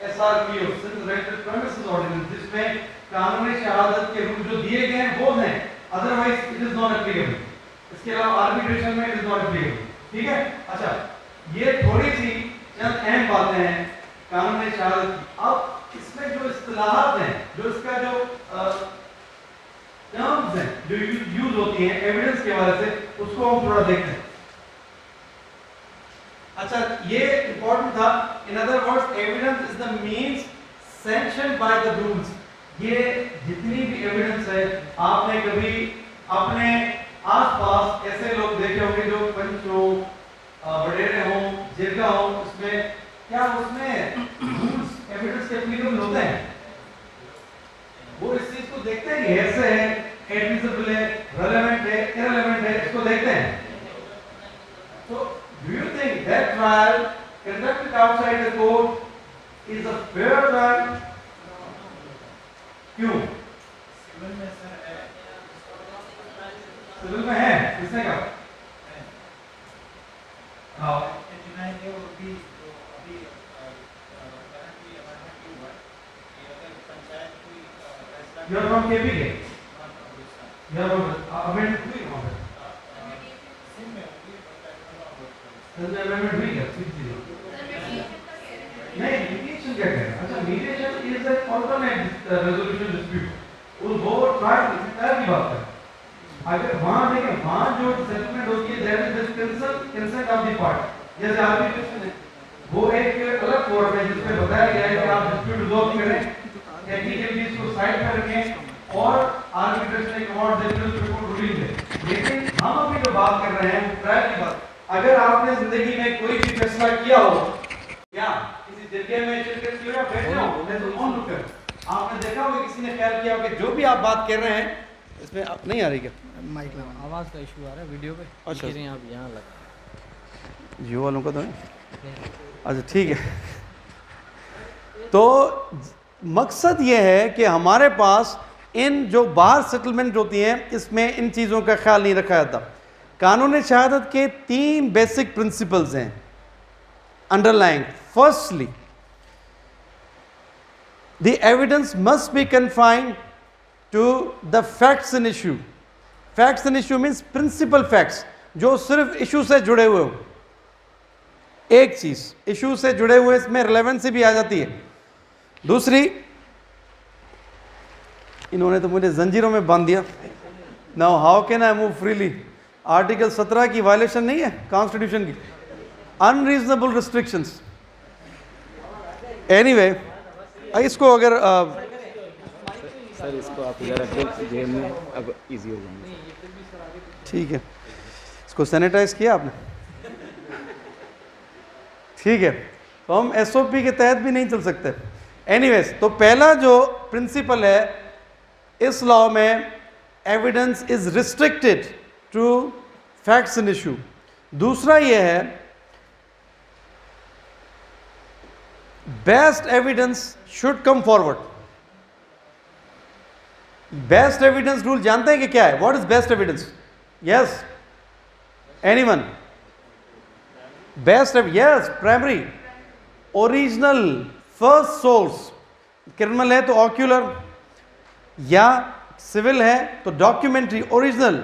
एसआरपीओ सिंस रेंटल प्रेमिसेस ऑर्डिनेंस, जिसमें कानूनी शहादत के रूल जो दिए गए हैं वो हैं, otherwise it is not applicable. इसके अलावा आर्बिट्रेशन में इट इज नॉट एप्लीकेबल। ठीक है, अच्छा ये थोड़ी सी चंद अहम बातें हैं कानूनी शहादत की। अब इसमें जो इस्तिलाहात हैं, जो इसका जो टर्म्स हैं जो यूज होती हैं एविडेंस के हवाले से, उसको हम थोड़ा देखते हैं। अच्छा, ये इंपॉर्टेंट था। In other words, evidence is the means sanctioned by the rules. ये जितनी भी एविडेंस है, आपने कभी अपने आसपास ऐसे लोग देखे होंगे जो पंच हो, वडेरे हो, जिरगा हो, उसमें क्या उसमें रूल्स एविडेंस के एप्लीकेबल होते हैं? वो इस चीज को देखते हैं कि ऐसे है, एडमिसिबल है, रेलेवेंट है, इररेलेवेंट है, इसको देखते हैं। तो do you think that trial conducted outside the court is a fair trial? क्यों? सिविल में है, किसने कहा? हाँ, you are from KPK? You are from amendment हुई वहाँ पे? amendment हुई क्या? नहीं, mediation क्या कह रहे हैं? अच्छा, mediation is an alternate resolution dispute. वो trial की बात है। अगर वहाँ देखें, वहाँ जो सेटलमेंट होती है, there is consent of the part. जैसे arbitration है, वो एक अलग फॉर्म है जिसमें बताया गया है कि आप dispute resolve करें, टेक्निकल चीज को साइड पर रखें और आर्बिट्रेशन एक अवार्ड देते हैं, उसको रूलिंग है। लेकिन हम अभी जो बात कर रहे हैं वो ट्रायल की बात। अगर आपने जिंदगी में कोई भी फैसला किया हो, क्या किसी जगह में शिरकत की हो या बैठे हो, तो ऑन रुक कर आपने देखा होगा किसी ने ख्याल किया होगा कि जो भी आप बात कर रहे हैं इसमें नहीं आ रही क्या? माइक लगा, आवाज़ का इशू आ रहा है वीडियो पे। अच्छा, यहाँ लगा जियो वालों का तो नहीं। अच्छा ठीक है। तो मकसद ये है कि हमारे पास इन जो बाहर सेटलमेंट होती हैं, इसमें इन चीज़ों का ख्याल नहीं रखा जाता। कानूनी शहादत के 3 बेसिक प्रिंसिपल्स हैं underlying. Firstly, the evidence must be confined to the facts in issue. Facts in issue means principal facts जो सिर्फ इशू से जुड़े हुए हो। एक चीज इशू से जुड़े हुए, इसमें रिलेवेंसी भी आ जाती है। दूसरी, इन्होंने तो मुझे जंजीरों में बांध दिया। Now how can I move freely? Article 17 की वायलेशन नहीं है कॉन्स्टिट्यूशन की, अनरीजनेबल रिस्ट्रिक्शंस। एनीवे, इसको अगर सर इसको आप इधर रखें जेब में, अब इजी हो जाएंगे। ठीक है, इसको सैनिटाइज किया आपने? ठीक है, तो हम एसओपी के तहत भी नहीं चल सकते। एनीवेज, तो पहला जो प्रिंसिपल है इस लॉ में, evidence is restricted to facts in issue. दूसरा ये है, best evidence should come forward. Best evidence rule जानते हैं कि क्या है? What is best evidence? Yes, anyone? Best, yes, primary, original, first source. Criminal है तो ऑक्यूलर, या सिविल है तो डॉक्यूमेंट्री ओरिजिनल,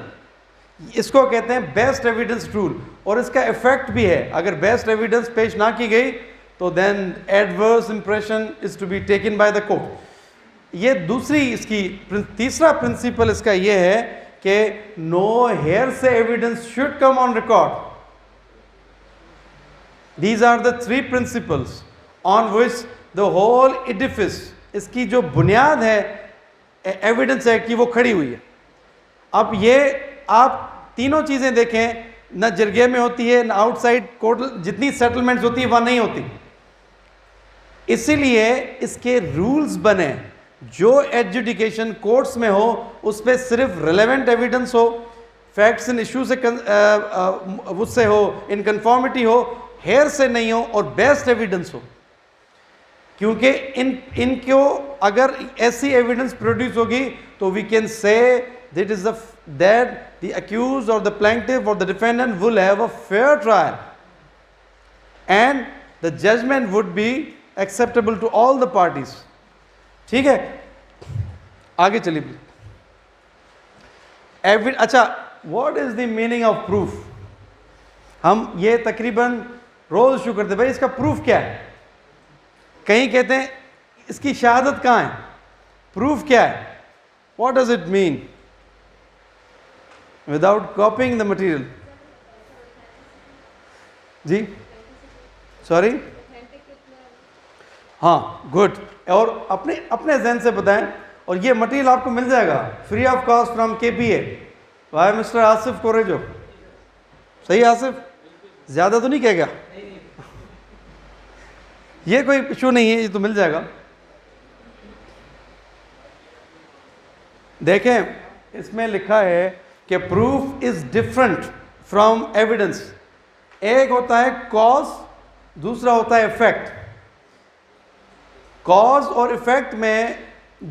इसको कहते हैं बेस्ट एविडेंस रूल। और इसका इफेक्ट भी है, अगर बेस्ट एविडेंस पेश ना की गई तो then adverse impression is to be taken by the court. ये दूसरी इसकी तीसरा प्रिंसिपल इसका ये है कि no hearsay evidence should come on record. These are the three principles on which the whole edifice, इसकी जो बुनियाद है एविडेंस एक्ट की, वो खड़ी हुई है। अब ये आप तीनों चीजें देखें, न जरगे में होती है न आउटसाइड कोर्ट, जितनी सेटलमेंट्स होती है वहां नहीं होती। इसीलिए इसके रूल्स बने, जो एडजुडिकेशन कोर्ट्स में हो उस पर सिर्फ रिलेवेंट एविडेंस हो, फैक्ट्स एंड इशू से उससे हो, इन कन्फॉर्मिटी हो, हेयर से नहीं हो, और बेस्ट एविडेंस हो। क्योंकि इनको अगर ऐसी एविडेंस प्रोड्यूस होगी तो we can say that is that the accused or the plaintiff or the defendant will have a fair trial and the judgment would be acceptable to all the parties। ठीक है, आगे चलिए please. अच्छा, what is the meaning of proof? हम ये तकरीबन रोज issue करते, भाई इसका प्रूफ क्या है। कहीं कहते हैं इसकी शहादत कहाँ है, प्रूफ क्या है, what does it mean without copying the material? जी सॉरी, हाँ गुड। और अपने अपने जहन से बताएं, और ये मटेरियल आपको मिल जाएगा free of cost from KPA by mister Asif कोरेजो। सही आसिफ, ज़्यादा तो नहीं कहेगा, ये कोई इशू नहीं है, ये तो मिल जाएगा। देखें इसमें लिखा है कि proof is different from evidence. एक होता है कॉज, दूसरा होता है इफेक्ट। कॉज और इफेक्ट में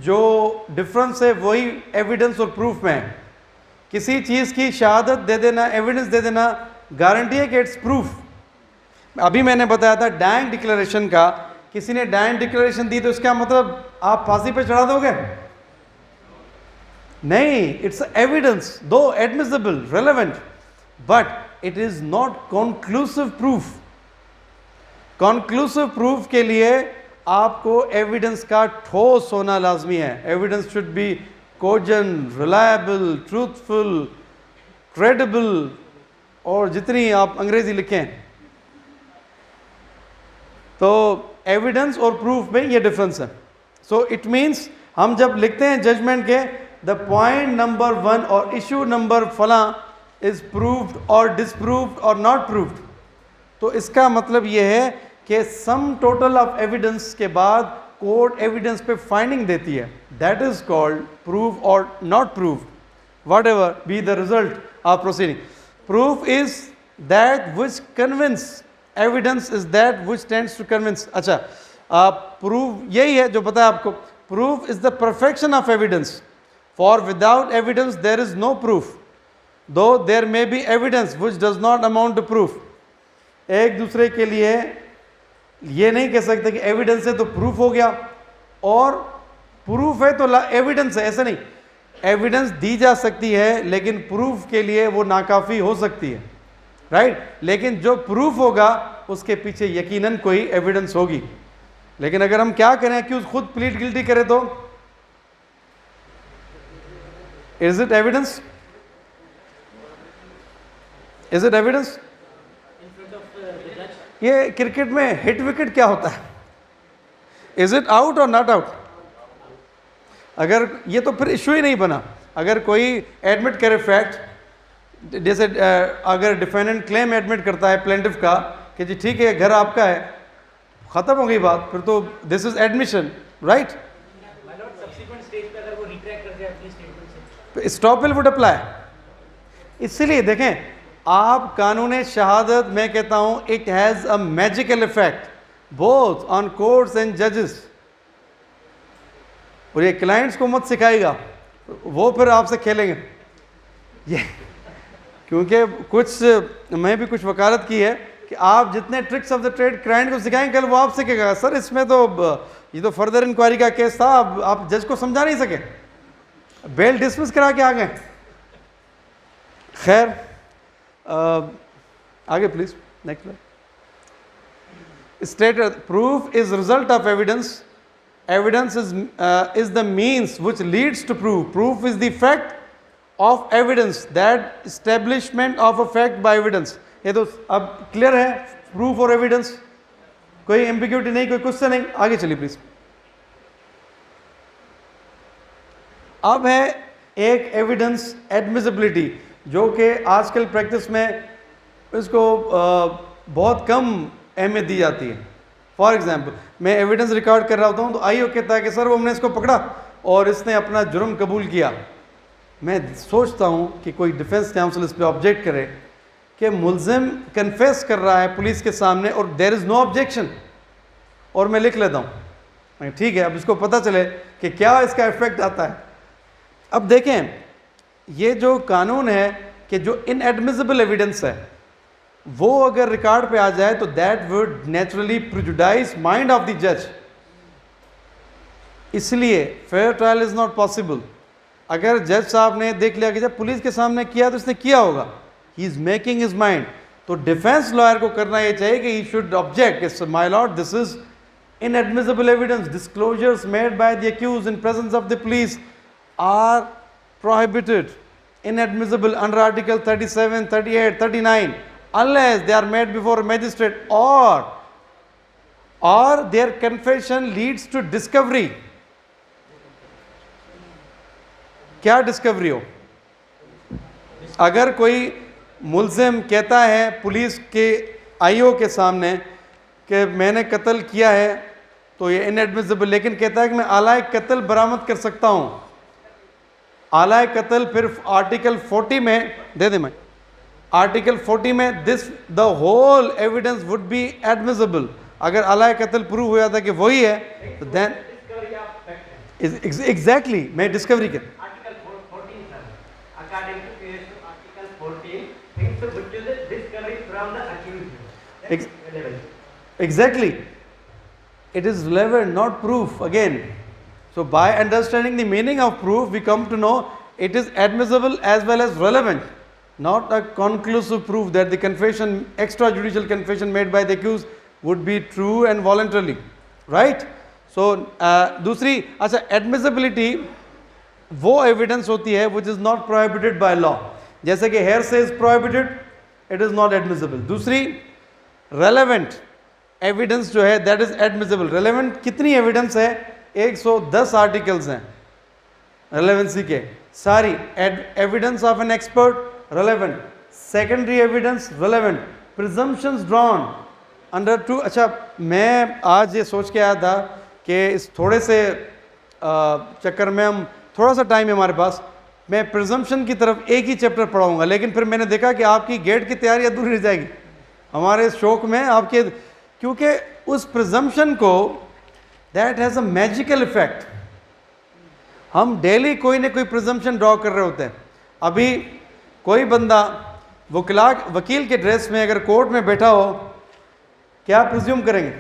जो डिफरेंस है वही एविडेंस और प्रूफ में है। किसी चीज़ की शहादत दे देना, एविडेंस दे देना, गारंटी है कि इट्स प्रूफ। अभी मैंने बताया था डाइंग डिक्लेरेशन का, किसी ने डाइंग डिक्लेरेशन दी तो इसका मतलब आप फांसी पे चढ़ा दोगे? नहीं, इट्स एविडेंस, दो admissible, relevant, but it is not conclusive proof. Conclusive proof के लिए आपको एविडेंस का ठोस होना लाजमी है। Evidence should be cogent, reliable, truthful, credible, और जितनी आप अंग्रेजी लिखें। तो एविडेंस और प्रूफ में ये डिफरेंस है। सो इट मीन्स हम जब लिखते हैं जजमेंट के द पॉइंट नंबर 1 और इशू नंबर फला इज प्रूव्ड और डिसप्रूव्ड और नॉट प्रूव्ड, तो इसका मतलब ये है कि सम टोटल ऑफ एविडेंस के बाद कोर्ट एविडेंस पे फाइंडिंग देती है, दैट इज कॉल्ड प्रूव और not proved, whatever be the result of proceeding. Proof is that which convince, evidence is that which tends to convince. अच्छा, proof यही है जो पता है आपको, proof is the perfection of evidence, for without evidence there is no proof, though there may be evidence which does not amount to proof. एक दूसरे के लिए ये नहीं कह सकते कि एविडेंस है तो प्रूफ हो गया और प्रूफ है तो एविडेंस है, ऐसा नहीं। एविडेंस दी जा सकती है लेकिन प्रूफ के लिए वो नाकाफी हो सकती है, राइट? लेकिन जो प्रूफ होगा उसके पीछे यकीनन कोई एविडेंस होगी। लेकिन अगर हम क्या करें कि उस खुद प्लीड गिल्टी करे तो is it evidence? Is it evidence? ये क्रिकेट में हिट विकेट क्या होता है? इज इट आउट और नॉट आउट? अगर ये तो फिर इशू ही नहीं बना। अगर कोई एडमिट करे फैक्ट, जैसे अगर डिफेंडेंट क्लेम एडमिट करता है प्लेंटिफ का कि जी ठीक है घर आपका है, खत्म हो गई बात, फिर तो this is admission, right? Estoppel would apply. इसलिए देखें, आप कानून शहादत, मैं कहता हूं it has a magical effect both on courts and जजेस। और ये क्लाइंट्स को मत सिखाएगा, वो फिर आपसे खेलेंगे ये, क्योंकि कुछ मैं भी कुछ वकालत की है कि आप जितने tricks of the trade client को सिखाएंगे, कल वो आपसे कहेगा सर इसमें तो ये तो फर्दर इंक्वायरी का केस था, आप जज को समझा नहीं सके। बेल डिसमिस करा के आ गए। खैर आगे please next. Stated proof is result of evidence. Evidence is the means which leads to proof. Proof is the effect of evidence, that establishment of a fact by evidence. ये तो अब clear है, proof और evidence, कोई ambiguity नहीं, कोई question नहीं। आगे चलिए प्लीज। अब है एक एविडेंस एडमिसिबिलिटी, जो कि आजकल प्रैक्टिस में इसको बहुत कम अहमियत दी जाती है। फॉर एग्जाम्पल, मैं एविडेंस रिकॉर्ड कर रहा होता हूँ तो आईओ कहता है कि सर वो हमने इसको पकड़ा और इसने अपना जुर्म कबूल किया। मैं सोचता हूँ कि कोई डिफेंस काउंसिल इस पर ऑब्जेक्ट करे कि मुलजिम कन्फेस कर रहा है पुलिस के सामने और देयर इज़ नो ऑब्जेक्शन, और मैं लिख लेता हूँ ठीक है, अब इसको पता चले कि क्या इसका इफेक्ट आता है। अब देखें, ये जो कानून है कि जो इनएडमिसिबल एविडेंस है वो अगर रिकॉर्ड पे आ जाए तो that would naturally prejudice mind of the जज। इसलिए fair trial is not possible. अगर जज साहब ने देख लिया कि जब पुलिस के सामने किया तो इसने किया होगा, he is making his mind, तो डिफेंस लॉयर को करना ये चाहिए कि he should object, my lord this is inadmissible evidence, disclosures made by the accused in presence of the police are prohibited, inadmissible under article 37, 38, 39 unless they are made before a magistrate or their confession leads to discovery। क्या discovery हो? अगर कोई मुल्जिम कहता है police के IO के सामने कि मैंने कत्ल किया है तो ये इनएडमिसिबल, लेकिन कहता है कि मैं आलाए कत्ल बरामद कर सकता हूं। आलाए कत्ल फिर आर्टिकल 40 में दे दे, मैं आर्टिकल 40 में this the whole evidence would be admissible. अगर अलाय कत्ल प्रूव हो जाता कि वही है तो देन एग्जैक्टली मैं डिस्कवरी कर article 14 sir, according to article 14 things which is discovery from the accused. Exactly, it is relevant, not proof again. So by understanding the meaning of proof we come to know it is admissible as well as relevant, not a conclusive proof that the confession, extrajudicial confession made by the accused would be true and voluntarily, right? So दूसरी, अच्छा, admissibility वो evidence होती है which is not prohibited by law, जैसे कि hearsay is prohibited, it is not admissible. दूसरी relevant evidence जो है that is admissible. relevant कितनी evidence है? 110 articles हैं relevancy के, सारी evidence of an expert relevant, secondary evidence relevant, presumptions drawn under two। अच्छा, मैं आज ये सोच के आया था कि इस थोड़े से चक्कर में हम थोड़ा सा टाइम है हमारे पास, मैं presumption की तरफ एक ही चैप्टर पढ़ाऊंगा, लेकिन फिर मैंने देखा कि आपकी गेट की तैयारी अधूरी रह जाएगी हमारे इस शौक में आपके, क्योंकि उस presumption को that has a magical effect। हम डेली कोई ना कोई presumption ड्रॉ कर रहे होते हैं। अभी कोई बंदा वकील के ड्रेस में अगर कोर्ट में बैठा हो, क्या प्रिज्यूम करेंगे?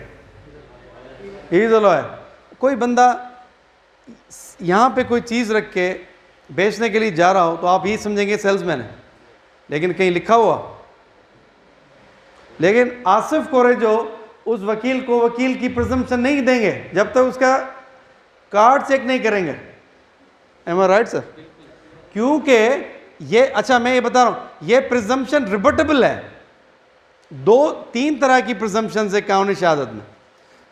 He is a lawyer. कोई बंदा यहाँ पे कोई चीज़ रख के बेचने के लिए जा रहा हो तो आप ही समझेंगे सेल्समैन है, लेकिन कहीं लिखा हुआ। लेकिन आसिफ कोरे जो उस वकील को वकील की प्रिजम्पशन नहीं देंगे जब तक उसका कार्ड चेक नहीं करेंगे। M I right sir? क्योंकि ये, अच्छा मैं ये बता रहा हूं, ये प्रिजम्पशन रिबटेबल है। 2-3 तरह की प्रिजम्पशन है कानूनी शहादत में।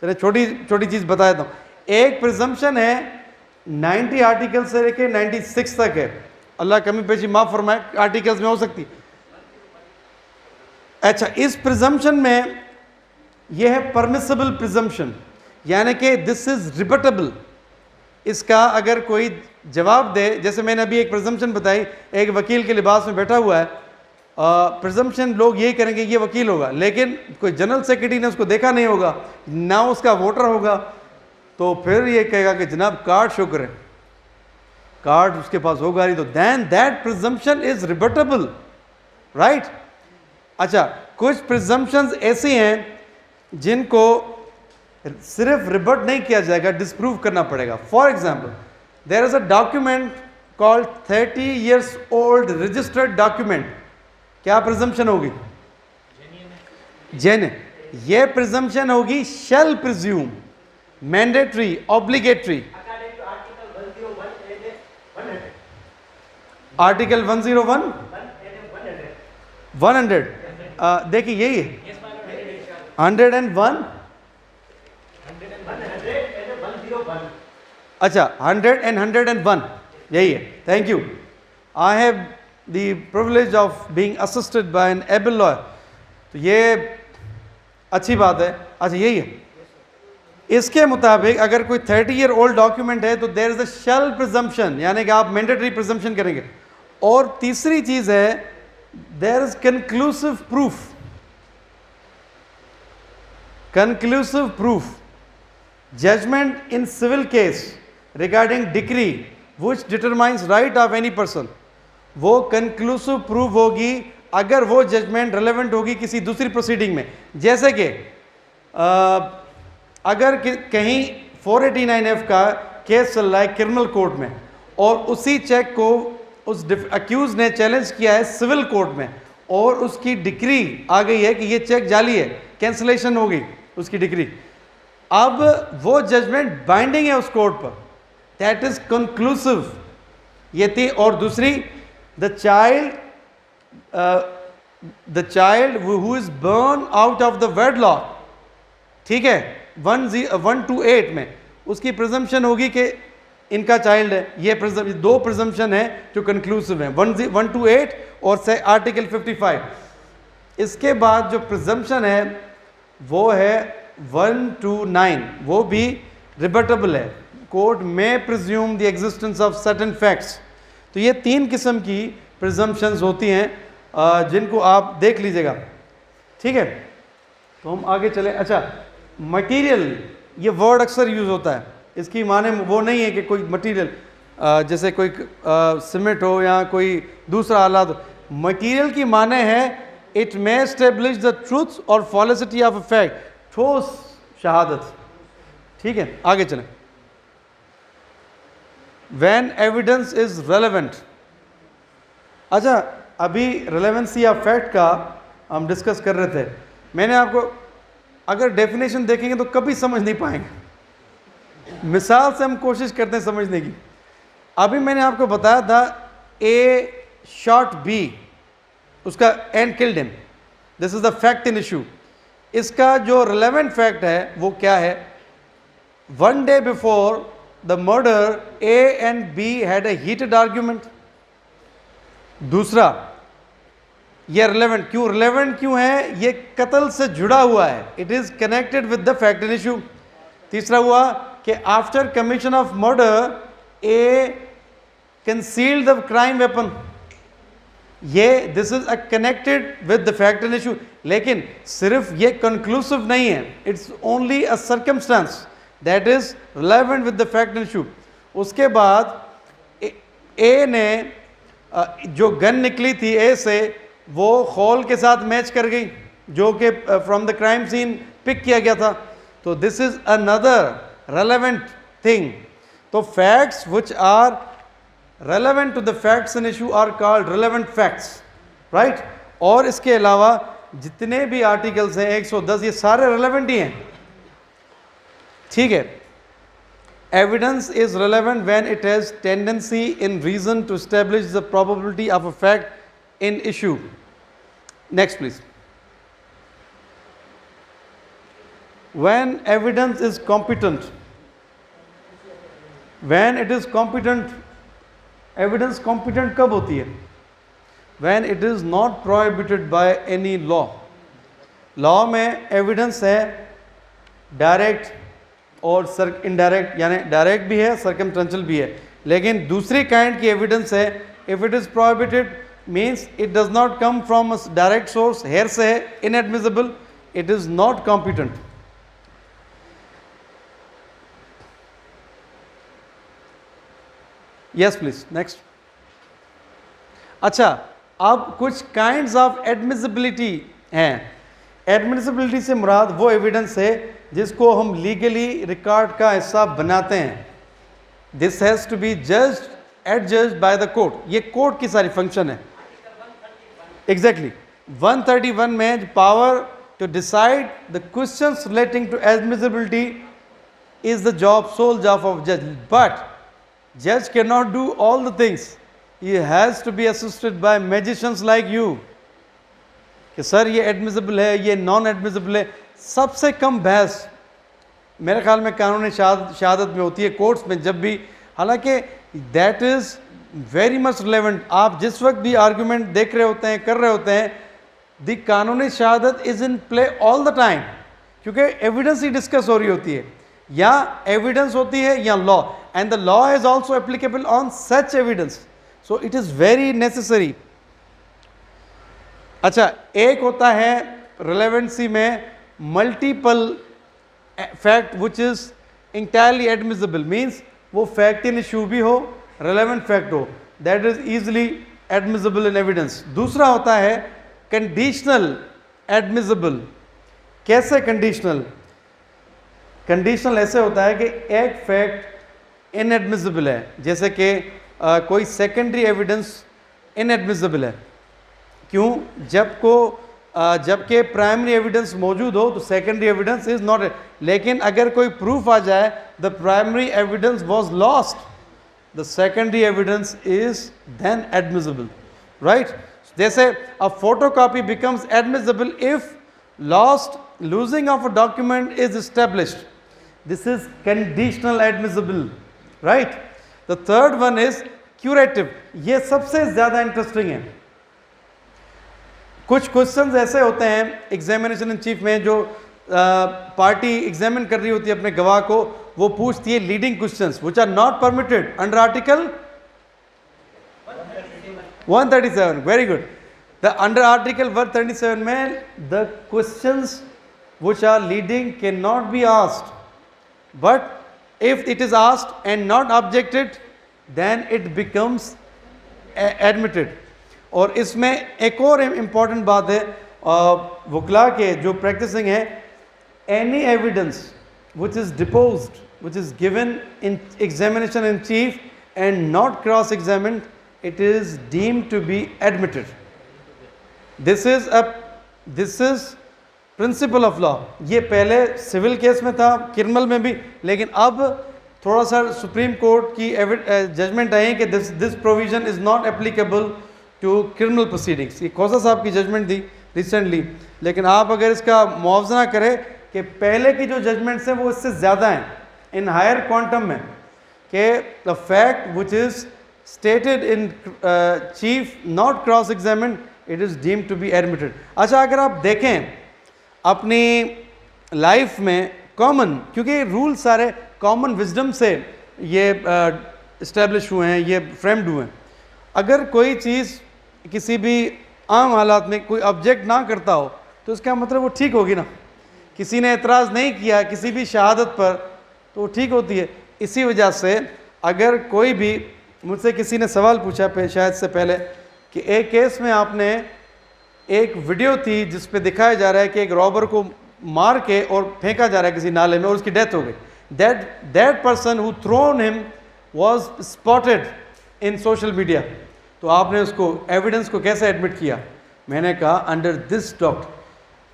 चलिए छोटी छोटी चीज बता देता हूं। एक प्रिजम्पशन है 90 आर्टिकल से लेके 96 तक है, अल्लाह कमी पेशी माफ फरमाए, आर्टिकल्स में हो सकती। अच्छा, इस प्रिजम्पशन में यह है परमिसिबल प्रिजम्पशन, यानी कि दिस इज रिबटेबल। इसका अगर कोई जवाब दे, जैसे मैंने अभी एक प्रिजम्पशन बताई, एक वकील के लिबास में बैठा हुआ है, प्रिजम्पशन लोग यही करेंगे ये वकील होगा, लेकिन कोई जनरल सेक्रेटरी ने उसको देखा नहीं होगा, ना उसका वोटर होगा, तो फिर ये कहेगा कि जनाब कार्ड शो करें, कार्ड उसके पास होगा नहीं, तो then that presumption is rebuttable, right? अच्छा, कुछ प्रिजम्पशंस ऐसी हैं जिनको सिर्फ रिबट नहीं किया जाएगा, डिस्प्रूव करना पड़ेगा। For example, there is a document called 30 years old registered document, क्या presumption होगी? Genuine. ये presumption होगी shall presume, mandatory, obligatory. Article 101 100 देखिए यही है 101 अच्छा 100 and 101 यही है. Thank you. I have the privilege of being assisted by an able lawyer. तो ये अच्छी बात है. अच्छा यही है. इसके मुताबिक अगर कोई 30 ईयर ओल्ड डॉक्यूमेंट है तो there is a shall presumption, यानी कि आप मैंडेटरी प्रिजम्पशन करेंगे. और तीसरी चीज है there is conclusive proof. Conclusive proof. Judgment in civil case regarding decree which determines right of any person, वो कंक्लूसिव प्रूफ होगी अगर वो जजमेंट रेलेवेंट होगी किसी दूसरी प्रोसीडिंग में. जैसे कि अगर कहीं 489F का केस चल रहा है क्रिमिनल कोर्ट में और उसी चेक को उस अक्यूज ने चैलेंज किया है सिविल कोर्ट में और उसकी डिक्री आ गई है कि ये चेक जाली है, कैंसलेशन हो गई उसकी डिक्री. अब वो जजमेंट बाइंडिंग है उस कोर्ट पर, दैट इज कंक्लूसिव. ये थी. और दूसरी the child who is burn out of the wedlock, ठीक है, 128 में उसकी प्रिजम्पशन होगी कि इनका चाइल्ड है. ये दो प्रिजम्पशन है जो कंक्लूसिव है, 128 और से आर्टिकल 55. इसके बाद जो प्रिजम्पशन है वो है 129, वो भी रिबटेबल है. कोर्ट में presume the existence of certain facts. तो ये 3 किस्म की प्रिजम्पशंस होती हैं जिनको आप देख लीजिएगा. ठीक है, तो हम आगे चले. अच्छा, मटेरियल, ये वर्ड अक्सर यूज़ होता है. इसकी माने वो नहीं है कि कोई मटेरियल जैसे कोई सीमेंट हो या कोई दूसरा आलात हो. मटेरियल की माने है it may establish the truth और फॉलिसिटी ऑफ अ फैक्ट, ठोस शहादत. ठीक है, आगे चलें. When evidence is relevant. अच्छा, अभी रेलेवेंसी ऑफ फैक्ट का हम डिस्कस कर रहे थे. मैंने आपको अगर डेफिनेशन देखेंगे तो कभी समझ नहीं पाएंगे. मिसाल से हम कोशिश करते हैं समझने की. अभी मैंने आपको बताया था ए शॉट बी, उसका and killed him, this is the fact in issue. इसका जो रिलेवेंट फैक्ट है वो क्या है? 1 day before the murder A and be had a heated argument. दूसरा, ये रिलेवेंट क्यों? रिलेवेंट क्यों है? ये कत्ल से जुड़ा हुआ है, it is connected with the fact in issue. तीसरा हुआ कि after commission of murder A concealed the crime weapon. ये this is connected with the fact in issue. लेकिन सिर्फ ये कंक्लूसिव नहीं है, it's only a circumstance that is relevant with the fact in issue. उसके बाद ए ने जो गन निकली थी ए से, वो खोल के साथ मैच कर गई जो कि from the crime scene pick किया गया था. तो this is another relevant thing. तो facts which are relevant to the facts in issue are called relevant facts, right. और इसके अलावा जितने भी आर्टिकल्स हैं 110, ये सारे रेलेवेंट ही हैं. ठीक है. Evidence is relevant when it has tendency in reason to establish the probability of a fact in issue. Next please. When evidence is competent, when it is competent, evidence competent कब होती है? When it is not prohibited by any law. Law में evidence है direct और indirect, यानी direct भी है, circumstantial भी है. लेकिन दूसरी काइंड की एविडेंस है, if it is prohibited means it does not come from a direct source, hearsay, inadmissible, it is not competent. Yes please, next. अच्छा, अब कुछ काइंड्स ऑफ एडमिसिबिलिटी हैं. एडमिसिबिलिटी से मुराद वो एविडेंस है जिसको हम लीगली रिकॉर्ड का हिस्सा बनाते हैं. This has to be judged adjudged by the court. ये कोर्ट की सारी फंक्शन है. Exactly. 131 में power to decide the questions relating to admissibility is the sole job of judge. But judge cannot do all the things. He has to be assisted by magicians like you. कि sir ये admissible है, ये non admissible है. सबसे कम बहस मेरे ख्याल में कानूनी शहादत में होती है, कोर्ट्स में जब भी. हालांकि that is very much relevant. आप जिस वक्त भी आर्गूमेंट देख रहे होते हैं, कर रहे होते हैं, द कानूनी शहादत is in play all the time, क्योंकि एविडेंस ही डिस्कस हो रही होती है. या एविडेंस होती है या law, and the law is also applicable on such evidence. So it is very necessary. अच्छा, एक होता है रिलेवेंसी में multiple fact which is entirely admissible, means वो फैक्ट इन इशू भी हो, रिलेवेंट फैक्ट हो, that is easily admissible in evidence. दूसरा होता है कंडीशनल एडमिसिबल. कैसे कंडीशनल? कंडीशनल ऐसे होता है कि एक फैक्ट इनएडमिसिबल है, जैसे कि कोई सेकेंडरी एविडेंस इनएडमिसिबल है. क्यों? जबकि प्राइमरी एविडेंस मौजूद हो तो सेकेंडरी एविडेंस इज नॉट. लेकिन अगर कोई प्रूफ आ जाए the primary evidence was lost, the secondary evidence is then admissible, right? जैसे a photocopy becomes admissible if losing of a document is established. This is conditional admissible, right? The third one is curative. ये सबसे ज़्यादा interesting है. कुछ questions ऐसे होते हैं examination in chief में, जो पार्टी एग्जामिन कर रही होती है अपने गवाह को, वो पूछती है leading questions which are not permitted under article 137. Very good. The under article 137 में the questions which are leading can not be asked, but if it is asked and not objected then it becomes admitted. और इसमें एक और important बात है वकला के जो प्रैक्टिसिंग है, any evidence which is deposed which is given in examination in chief and not cross examined, it is deemed to be admitted. This is principle of law. ये पहले सिविल केस में था, क्रिमिनल में भी, लेकिन अब थोड़ा सा सुप्रीम कोर्ट की जजमेंट आई कि this provision is not applicable to criminal proceedings. ये खोसा साहब की जजमेंट थी रिसेंटली. लेकिन आप अगर इसका मुआवजा करें कि पहले की जो जजमेंट्स हैं वो इससे ज़्यादा हैं इन हायर क्वांटम में, कि the fact which is stated in chief not cross examined, it is deemed to be admitted. अच्छा, अगर आप देखें अपनी लाइफ में कॉमन, क्योंकि रूल सारे कॉमन विजडम से ये इस्टेब्लिश हुए हैं, ये फ्रेम्ड हुए हैं. अगर कोई चीज़ किसी भी आम हालात में कोई ऑब्जेक्ट ना करता हो तो इसका मतलब वो ठीक होगी ना. किसी ने एतराज़ नहीं किया किसी भी शहादत पर तो वो ठीक होती है. इसी वजह से अगर कोई भी, मुझसे किसी ने सवाल पूछा शायद से पहले कि एक केस में आपने एक वीडियो थी जिस पे दिखाया जा रहा है कि एक रॉबर को मार के और फेंका जा रहा है किसी नाले में और उसकी डेथ हो गई. That person who thrown him was spotted in social media. तो आपने उसको एविडेंस को कैसे एडमिट किया? मैंने कहा अंडर दिस डॉक्ट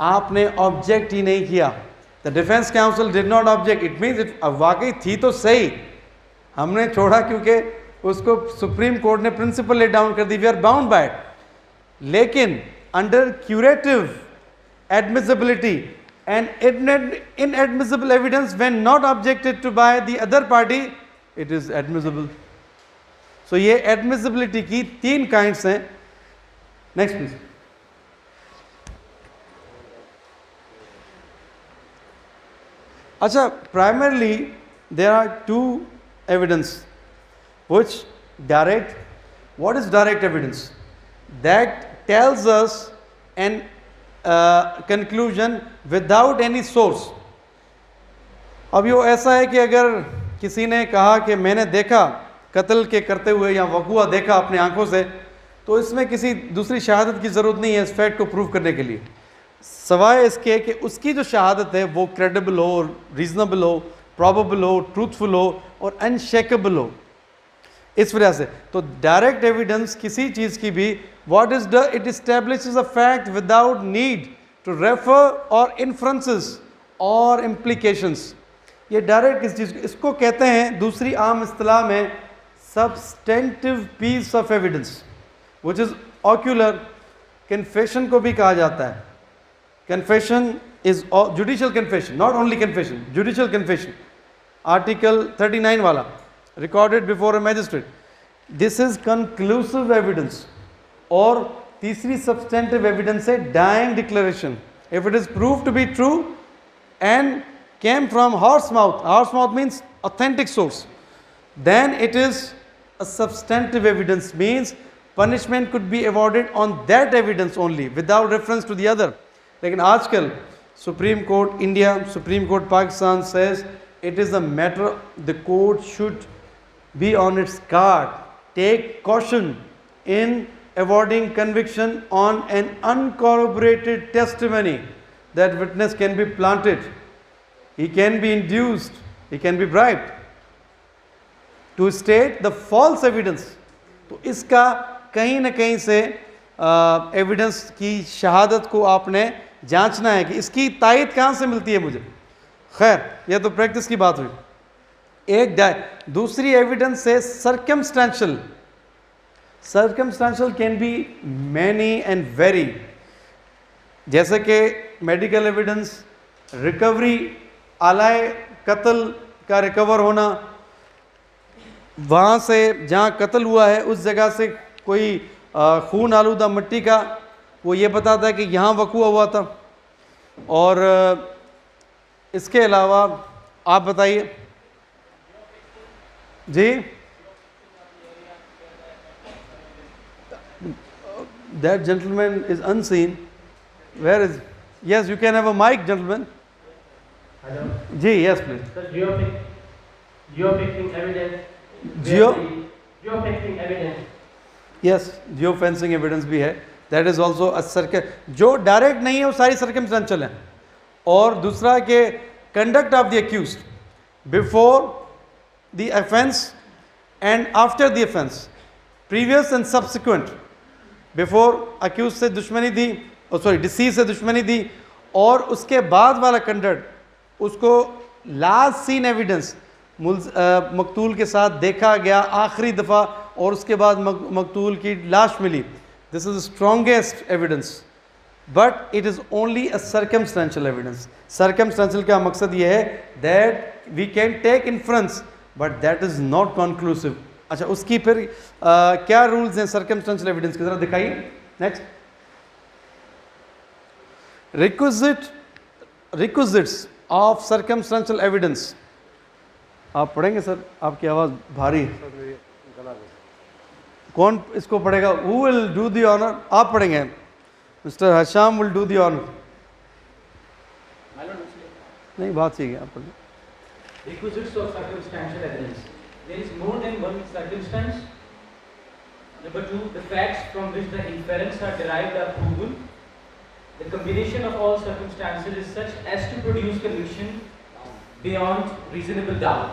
आपने ऑब्जेक्ट ही नहीं किया. The defence counsel did not object. It means it वाकई थी तो सही, हमने छोड़ा क्योंकि उसको सुप्रीम कोर्ट ने प्रिंसिपल ले डाउन कर दी. We are bound by it. लेकिन under curative admissibility and inadmissible evidence when not objected to by the other party, it is admissible. So ये एडमिसिबिलिटी की 3 काइंड्स हैं. Next please. अच्छा, primarily there are 2 evidence which direct. What is direct evidence? That tells us an conclusion without any source. अब ये ऐसा है कि अगर किसी ने कहा कि मैंने देखा कत्ल के करते हुए या वक़ुआ देखा अपने आंखों से, तो इसमें किसी दूसरी शहादत की ज़रूरत नहीं है इस फैक्ट को प्रूव करने के लिए, सवाए इसके कि उसकी जो शहादत है वो क्रेडिबल हो, रीज़नेबल हो, प्रॉबेबल हो, ट्रूथफुल हो और अनशेकेबल हो. इस वजह से तो डायरेक्ट एविडेंस किसी चीज़ की भी what is the it establishes a fact without need to refer और इन्फ्रेंसेस और इम्प्लीकेशंस। ये डायरेक्ट किसी चीज़ इसको कहते हैं दूसरी आम इस्तिलाह में substantive piece of evidence which is ocular. Confession को भी कहा जाता है। Confession is judicial confession, not only confession, judicial confession, article 39 वाला, recorded before a magistrate. This is conclusive evidence. और तीसरी सब्सटेंटिव एविडेंस है dying declaration. If it is prove to be true and came from horse mouth means authentic source, then it is a substantive evidence, means punishment could be awarded on that evidence only without reference to the other. लेकिन आजकल Supreme Court India, Supreme Court Pakistan says it is a matter the court should be on its guard, take caution in awarding conviction on an uncorroborated testimony. That witness can be planted, he can be induced, he can be bribed to state the false evidence. तो इसका कहीं ना कहीं से evidence की शहादत को आपने जांचना है कि इसकी तायद कहाँ से मिलती है मुझे। खैर, यह तो प्रैक्टिस की बात हुई। दूसरी एविडेंस है circumstantial. Circumstantial can be many and very, जैसे कि मेडिकल एविडेंस, रिकवरी, आलाए कत्ल का रिकवर होना, वहाँ से जहाँ कत्ल हुआ है उस जगह से कोई खून आलूदा मिट्टी का वो ये बताता है कि यहाँ वक़ूआ हुआ था। और इसके अलावा आप बताइए जी। That gentleman is unseen, where is, yes you can have a mic gentleman. Hello. जी yes please. So geofencing evidence. Geofencing evidence. Yes, geofencing evidence भी है, दैट इज ऑल्सो अ जो डायरेक्ट नहीं है वो सारी सर्कमस्टेंशियल है। और दूसरा के conduct of the accused before the offence and after the offence, previous and subsequent. Before accuse से दुश्मनी दी, सॉरी डिसीज से दुश्मनी दी, और उसके बाद वाला कंडक्ट, उसको लास्ट सीन एविडेंस, मकतूल के साथ देखा गया आखिरी दफ़ा और उसके बाद मकतूल की लाश मिली, this is strongest evidence, but it is only a circumstantial evidence. Circumstantial का मकसद ये है that we can take inference but that is not conclusive. अच्छा, उसकी फिर क्या रूल्स हैं सर्कमस्टेंशियल एविडेंस के, ज़रा दिखाइए। Next, requisites of circumstantial evidence. आप पढ़ेंगे सर? आपकी आवाज़ भारी है। कौन इसको पढ़ेगा? Who will do the honour? आप पढ़ेंगे। Mister Hasham will do the honour. नहीं, बात सही है, आप पढ़ें। Requisites of circumstantial evidence. There is more than one circumstance. Number 2, the facts from which the inference are derived are proven. The combination of all circumstances is such as to produce conviction beyond reasonable doubt.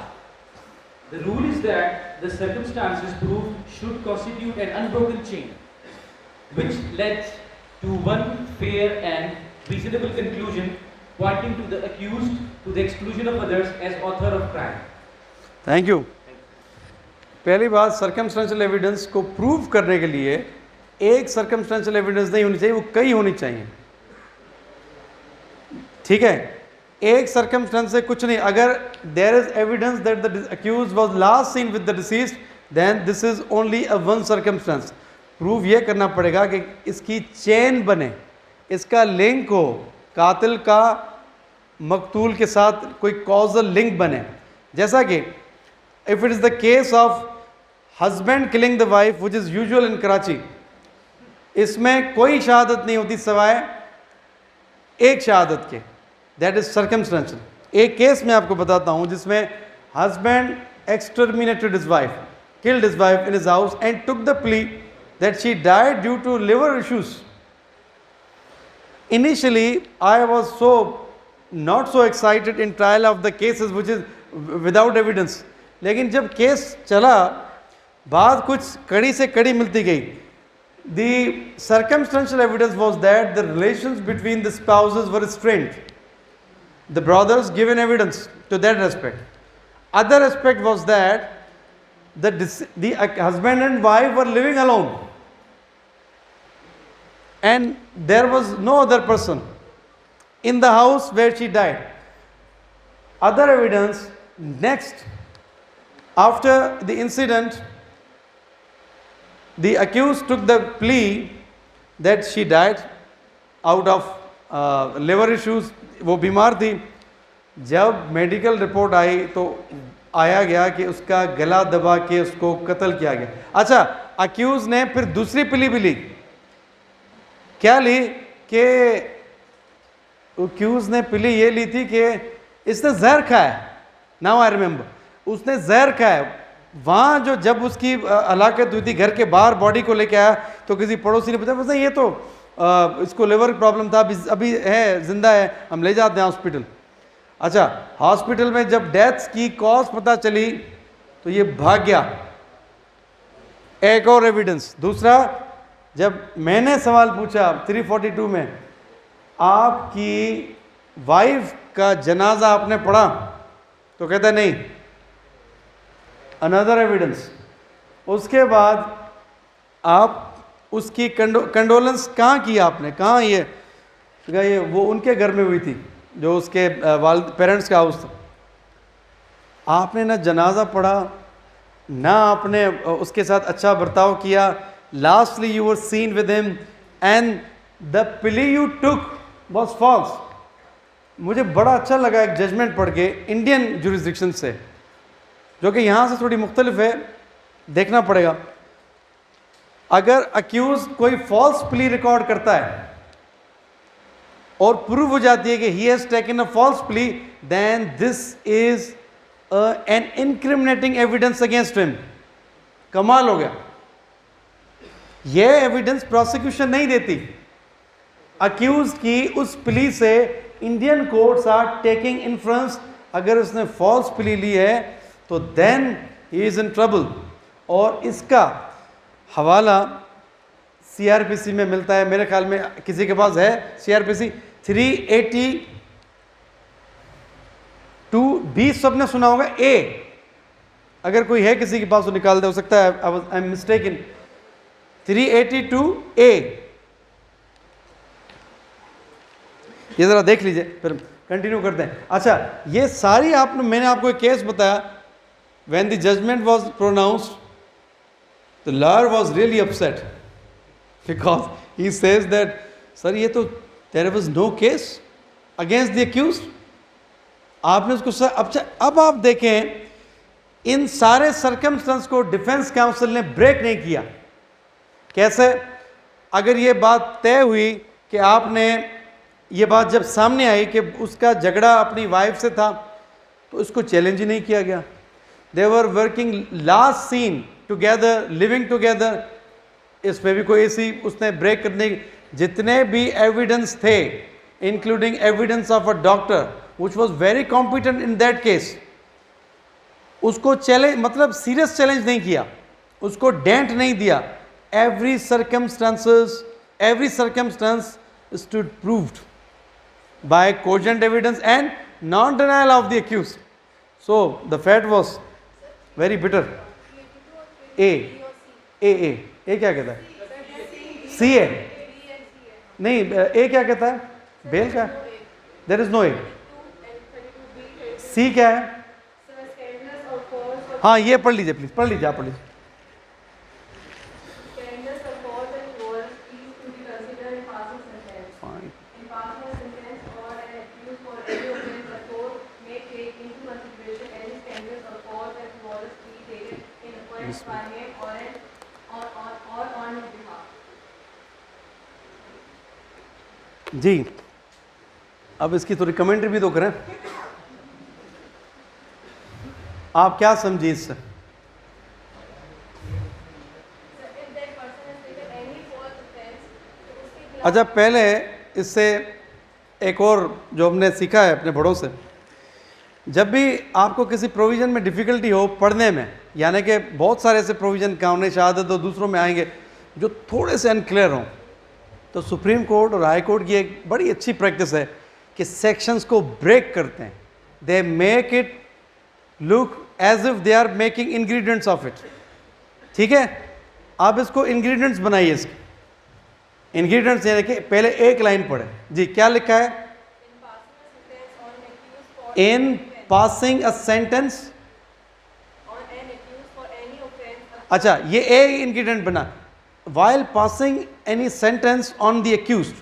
The rule is that the circumstances proved should constitute an unbroken chain, which led to one fair and reasonable conclusion, pointing to the accused to the exclusion of others as author of crime. Thank you. पहली बात, circumstantial evidence को prove करने के लिए एक circumstantial evidence नहीं होनी चाहिए, वो कई होनी चाहिए। ठीक है, एक सर्कमस्टेंस से कुछ नहीं। अगर there is evidence that the accused was last seen with the deceased, then this is only a one circumstance. Prove ये करना पड़ेगा कि इसकी चेन बने, इसका लिंक हो, कातिल का मकतूल के साथ कोई कॉजल लिंक बने। जैसा कि if it is the case of husband killing the wife which is usual in Karachi, इसमें कोई शहादत नहीं होती सिवाय एक शहादत के, दैट इज सर्कमस्टेंशियल। एक केस मैं आपको बताता हूँ जिसमें husband exterminated his wife, killed his wife in his house and took the plea that she died due to liver issues. Initially, I was not so excited in trial of the cases which is without evidence. लेकिन जब case चला बात कुछ कड़ी से कड़ी मिलती गई. The circumstantial evidence was that the relations between the spouses were strained. The brothers given evidence to that respect. Other aspect was that the husband and wife were living alone, and there was no other person in the house where she died. Other evidence, next, after the incident, the accused took the plea that she died out of liver issues. वो बीमार थी. जब medical report आई तो आया गया कि उसका गला दबा के उसको कत्ल किया गया. अच्छा, अक्यूज ने फिर दूसरी प्ली भी ली. क्या ली कि अक्यूज ने प्ली ये ली थी कि इसने जहर खाया. नाउ आई रिमेंबर, उसने जहर खाया. वहाँ जो जब उसकी हलाकत हुई थी, घर के बाहर बॉडी को लेके आया तो किसी पड़ोसी ने पूछा, ये तो इसको लिवर प्रॉब्लम था, अभी है, जिंदा है, हम ले जाते हैं हॉस्पिटल. अच्छा, हॉस्पिटल में जब डेथ की कॉज पता चली तो ये भाग गया. एक और एविडेंस. दूसरा, जब मैंने सवाल पूछा 342 में, आपकी वाइफ का जनाजा आपने पढ़ा? तो कहता नहीं. Another evidence. उसके बाद आप उसकी कंडोलेंस कहाँ की आपने? कहाँ? ये वो उनके घर में हुई थी जो उसके पेरेंट्स का हाउस था. आपने ना जनाजा पढ़ा, ना आपने उसके साथ अच्छा बर्ताव किया. Lastly you were seen with him and the plea you took was false. मुझे बड़ा अच्छा लगा एक जजमेंट पढ़ के इंडियन जुरिस्डिक्शन से, जो कि यहाँ से थोड़ी मुख्तलिफ है, देखना पड़ेगा. अगर अक्यूज कोई फॉल्स प्ली रिकॉर्ड करता है और प्रूव हो जाती है कि he has taken a false plea, then this is an incriminating evidence against him. कमाल हो गया. यह एविडेंस प्रोसिक्यूशन नहीं देती. अक्यूज की उस प्ली से Indian courts are taking influence. अगर उसने फॉल्स प्ली ली है तो then he is in trouble. और इसका हवाला सीआरपीसी में मिलता है. मेरे ख्याल में किसी के पास है सीआरपीसी 382B. सबने सुना होगा. ए, अगर कोई है किसी के पास तो निकाल दे, हो सकता है आई एम मिस्टेकन. 382A, ये जरा देख लीजिए, फिर कंटिन्यू करते हैं. अच्छा, ये सारी मैंने आपको एक केस बताया. When the judgment was pronounced, the lawyer was really upset because he says that, sir, ये तो there was no case against the accused. आपने उसको सर, अब आप देखें, इन सारे सर्कमस्टेंस को डिफेंस काउंसिल ने ब्रेक नहीं किया. कैसे? अगर ये बात तय हुई कि आपने, ये बात जब सामने आई कि उसका झगड़ा अपनी वाइफ से था, तो उसको चैलेंज ही नहीं किया गया. They were working last scene together, living together. इसमें भी कोई ऐसी उसने ब्रेक करने, जितने भी एविडेंस थे, including evidence of a doctor which was very competent in that case, उसको चैलेंज, मतलब सीरियस चैलेंज नहीं किया, उसको डेंट नहीं दिया. Every circumstance stood proved by cogent evidence and non-denial of the accused. So the fact was very bitter. A क्या कहता है? C है नहीं. A क्या कहता है? बेल का. There is no A. C क्या है? हाँ, ये पढ़ लीजिए प्लीज, पढ़ लीजिए, आप पढ़ लीजिए. जी, अब इसकी थोड़ी कमेंट्री भी तो करें. आप क्या समझिए इससे? अच्छा, पहले इससे एक और जो हमने सीखा है अपने बड़ों से, जब भी आपको किसी प्रोविज़न में डिफ़िकल्टी हो पढ़ने में, यानी कि बहुत सारे ऐसे प्रोविज़न कानून शहादत और दूसरों में आएंगे जो थोड़े से अनक्लियर हों, तो सुप्रीम कोर्ट और हाई कोर्ट की एक बड़ी अच्छी प्रैक्टिस है कि सेक्शंस को ब्रेक करते हैं. They make it look as if they are making ingredients of it. ठीक है, आप इसको इंग्रेडिएंट्स बनाइए. इसके इंग्रेडिएंट्स यानी कि पहले एक लाइन पढ़े जी, क्या लिखा है? इन पासिंग अ सेंटेंस. अच्छा, ये एक इंग्रेडिएंट बना. While passing any sentence on the accused.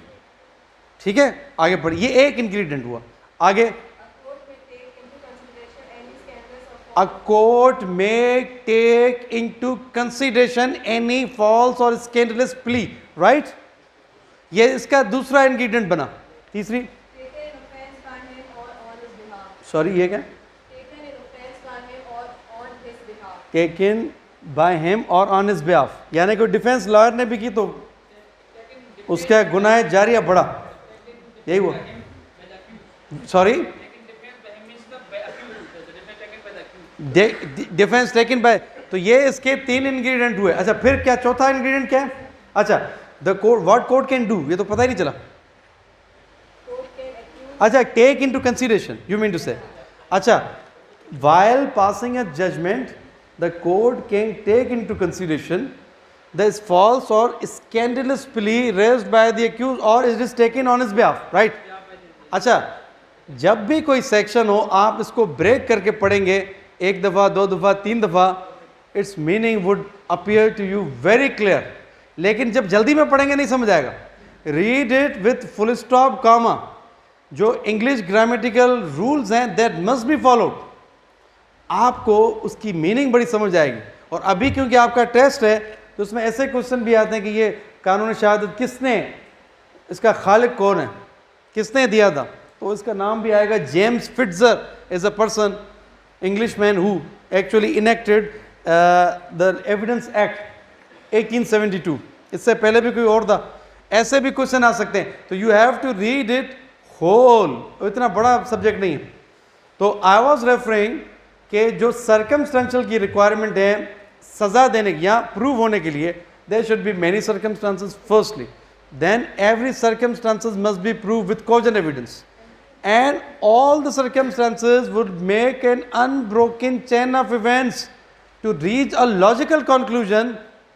ठीक है, आगे पढ़िए. ये एक इंग्रेडिएंट हुआ. आगे, a court may take into consideration any false or scandalous plea, right? ये इसका दूसरा इंग्रेडिएंट बना. तीसरी, सॉरी ये क्या? टेकन बाय हिम और ऑन हिज बिहाफ, यानी कोई डिफेंस लॉयर ने भी की तो उसका गुनाह जारिया बढ़ा. यही हुआ. Sorry, defence taken by. तो ये इसके 3 इंग्रेडिएंट हुए. अच्छा, फिर क्या चौथा इंग्रेडिएंट क्या है? अच्छा, the court, what court can do, ये तो पता ही नहीं चला. अच्छा, take into consideration, you mean to say. अच्छा, while passing a judgment the court can take into consideration the false or scandalous plea raised by the accused or it is taken on his behalf, right? अच्छा, जब भी कोई section हो आप इसको break करके पढ़ेंगे, एक दफ़ा, 2 दफ़ा, 3 दफ़ा, its meaning would appear to you very clear. लेकिन जब जल्दी में पढ़ेंगे नहीं समझ आएगा. Read it with full stop, comma. जो इंग्लिश ग्रामेटिकल रूल्स हैं दैट मस्ट बी फॉलोड. आपको उसकी मीनिंग बड़ी समझ आएगी. और अभी क्योंकि आपका टेस्ट है तो उसमें ऐसे क्वेश्चन भी आते हैं कि ये कानून शहादत किसने, इसका खालिक कौन है, किसने दिया था, तो इसका नाम भी आएगा James Fitzer is a person, English man who actually enacted the evidence act 1872. इससे पहले भी कोई और था. ऐसे भी क्वेश्चन आ सकते हैं. तो you have to read it whole. इतना बड़ा सब्जेक्ट नहीं है. तो आई वॉज रेफरिंग कि जो सर्कमस्टेंशियल की रिक्वायरमेंट है सज़ा देने की या प्रूव होने के लिए, there should be many circumstances firstly, then every circumstances must be prove with cogent evidence, and all the circumstances would make an unbroken chain of events to reach a logical conclusion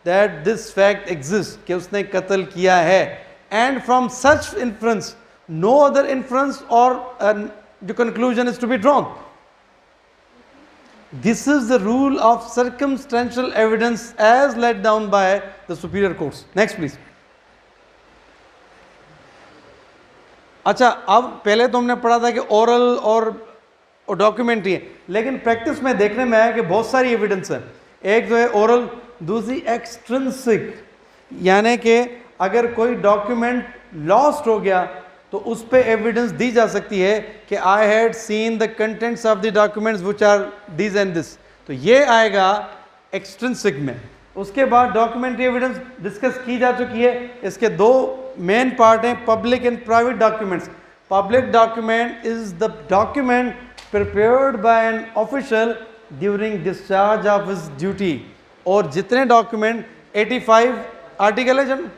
that this fact exists, कि उसने कत्ल किया है. And from such inference no other inference or the conclusion is to be drawn. This is the rule of circumstantial evidence as laid down by the superior courts. Next please. अच्छा, अब पहले तो हमने पढ़ा था कि ओरल और documentary है, लेकिन प्रैक्टिस में देखने में आया कि बहुत सारी एविडेंस है. एक जो है ओरल, दूसरी एक्सट्रिंसिक, यानी कि अगर कोई डॉक्यूमेंट लॉस्ट हो गया तो उस पर एविडेंस दी जा सकती है कि I had seen the contents of the documents which are this and this. तो ये आएगा एक्सट्रिंसिक में. उसके बाद डॉक्यूमेंट्री एविडेंस डिस्कस की जा चुकी है. इसके 2 मेन पार्ट हैं, public and private documents. Public document is the document prepared by an official during discharge of his duty. और जितने डॉक्यूमेंट 85 आर्टिकल है, जन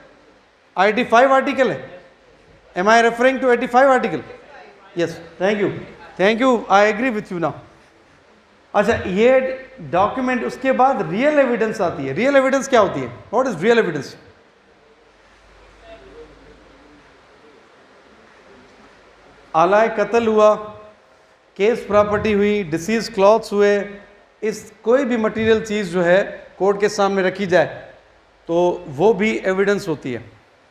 85 आर्टिकल है. Am I referring to 85 article? Yes, thank you, I agree with you now. अच्छा, ये document, उसके बाद real evidence आती है. रियल एविडेंस क्या होती है? What is real evidence? आलाए कत्ल हुआ, केस प्रॉपर्टी हुई, डिसीज क्लॉथ्स हुए, इस कोई भी मटेरियल चीज़ जो है कोर्ट के सामने रखी जाए तो वो भी एविडेंस होती है.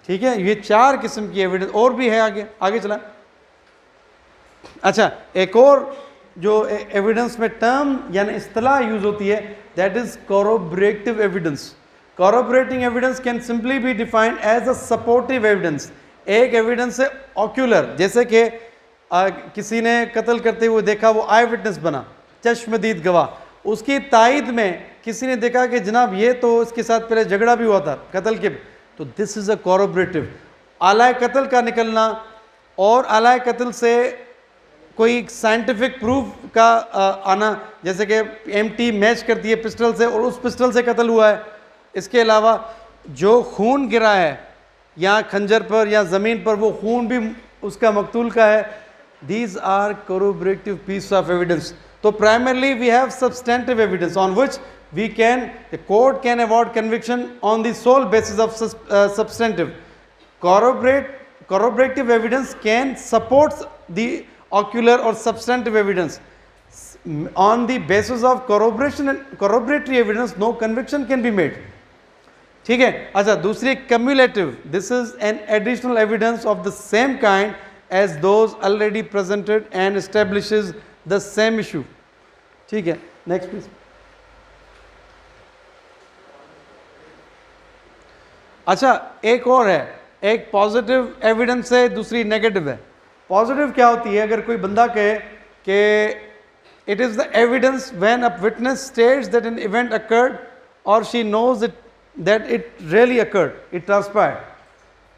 ठीक है, ये 4 किस्म की एविडेंस और भी है. आगे चला. अच्छा, एक और जो एविडेंस में टर्म यानी इस्तिलाह यूज होती है, that is corroborative evidence. Corroborating evidence can simply be defined as a supportive evidence. एक एविडेंस है ऑक्यूलर, जैसे कि किसी ने कत्ल करते हुए देखा, वो आई विटनेस बना, चश्मदीद गवाह. उसकी तायद में किसी ने देखा कि जनाब ये तो इसके साथ पहले झगड़ा भी हुआ था कत्ल के, तो दिस इज़ अ कॉरोबरेटिव. आलाए कत्ल का निकलना और आलाए कत्ल से कोई साइंटिफिक प्रूफ का आना, जैसे कि एमटी मैच करती है पिस्टल से और उस पिस्टल से कत्ल हुआ है। इसके अलावा जो खून गिरा है या खंजर पर या ज़मीन पर, वो खून भी उसका मकतूल का है। These are corroborative piece of evidence. तो primarily we have substantive evidence on which the court can award conviction on the sole basis of substantive. Corroborative evidence can support the ocular or substantive evidence. On the basis of corroboration and corroboratory evidence, no conviction can be made. ठीक है। अच्छा, दूसरी cumulative, this is an additional evidence of the same kind as those already presented and establishes the same issue. ठीक है, next please. अच्छा, एक और है, एक पॉजिटिव एविडेंस है, दूसरी नेगेटिव है। पॉजिटिव क्या होती है? अगर कोई बंदा कहे कि it is the evidence when a witness states that an event occurred और she knows it that it really occurred, it transpired.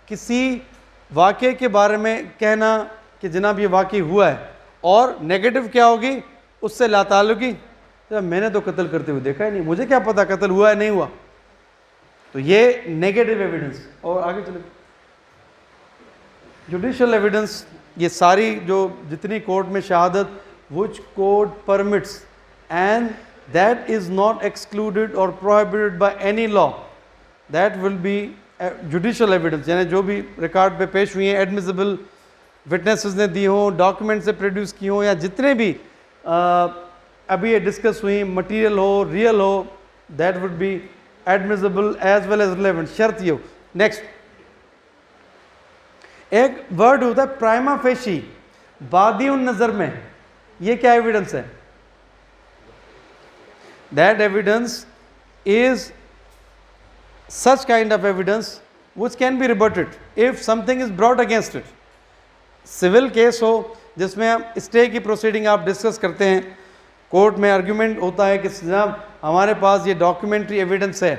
किसी वाक़े के बारे में कहना कि जनाब ये वाक़ई हुआ है। और नेगेटिव क्या होगी? उससे लाताल्लुकी, मैंने तो कत्ल करते हुए देखा ही नहीं, मुझे क्या पता कत्ल हुआ है नहीं हुआ। तो ये नेगेटिव एविडेंस। और आगे चले, जुडिशियल एविडेंस, ये सारी जो जितनी कोर्ट में शहादत, which court permits and that is not excluded or prohibited by any law, that will be judicial evidence, यानी जो भी रिकॉर्ड पे पेश हुई हैं, एडमिसिबल विटनेसेस ने दी हों, डॉक्यूमेंट से प्रोड्यूस की हों, या जितने भी अभी ये डिस्कस हुई, मटेरियल हो, रियल हो, that would be admissible as well as relevant, शर्त ये हो। नेक्स्ट, एक वर्ड होता है प्राइमा फेशी, बादी उन नज़र में, ये क्या एविडेंस है? That evidence is such kind of evidence which can be rebutted if something is brought against it. Civil case हो जिसमें हम स्टे की प्रोसीडिंग आप डिस्कस करते हैं, कोर्ट में आर्ग्यूमेंट होता है कि जनाब हमारे पास ये डॉक्यूमेंट्री एविडेंस है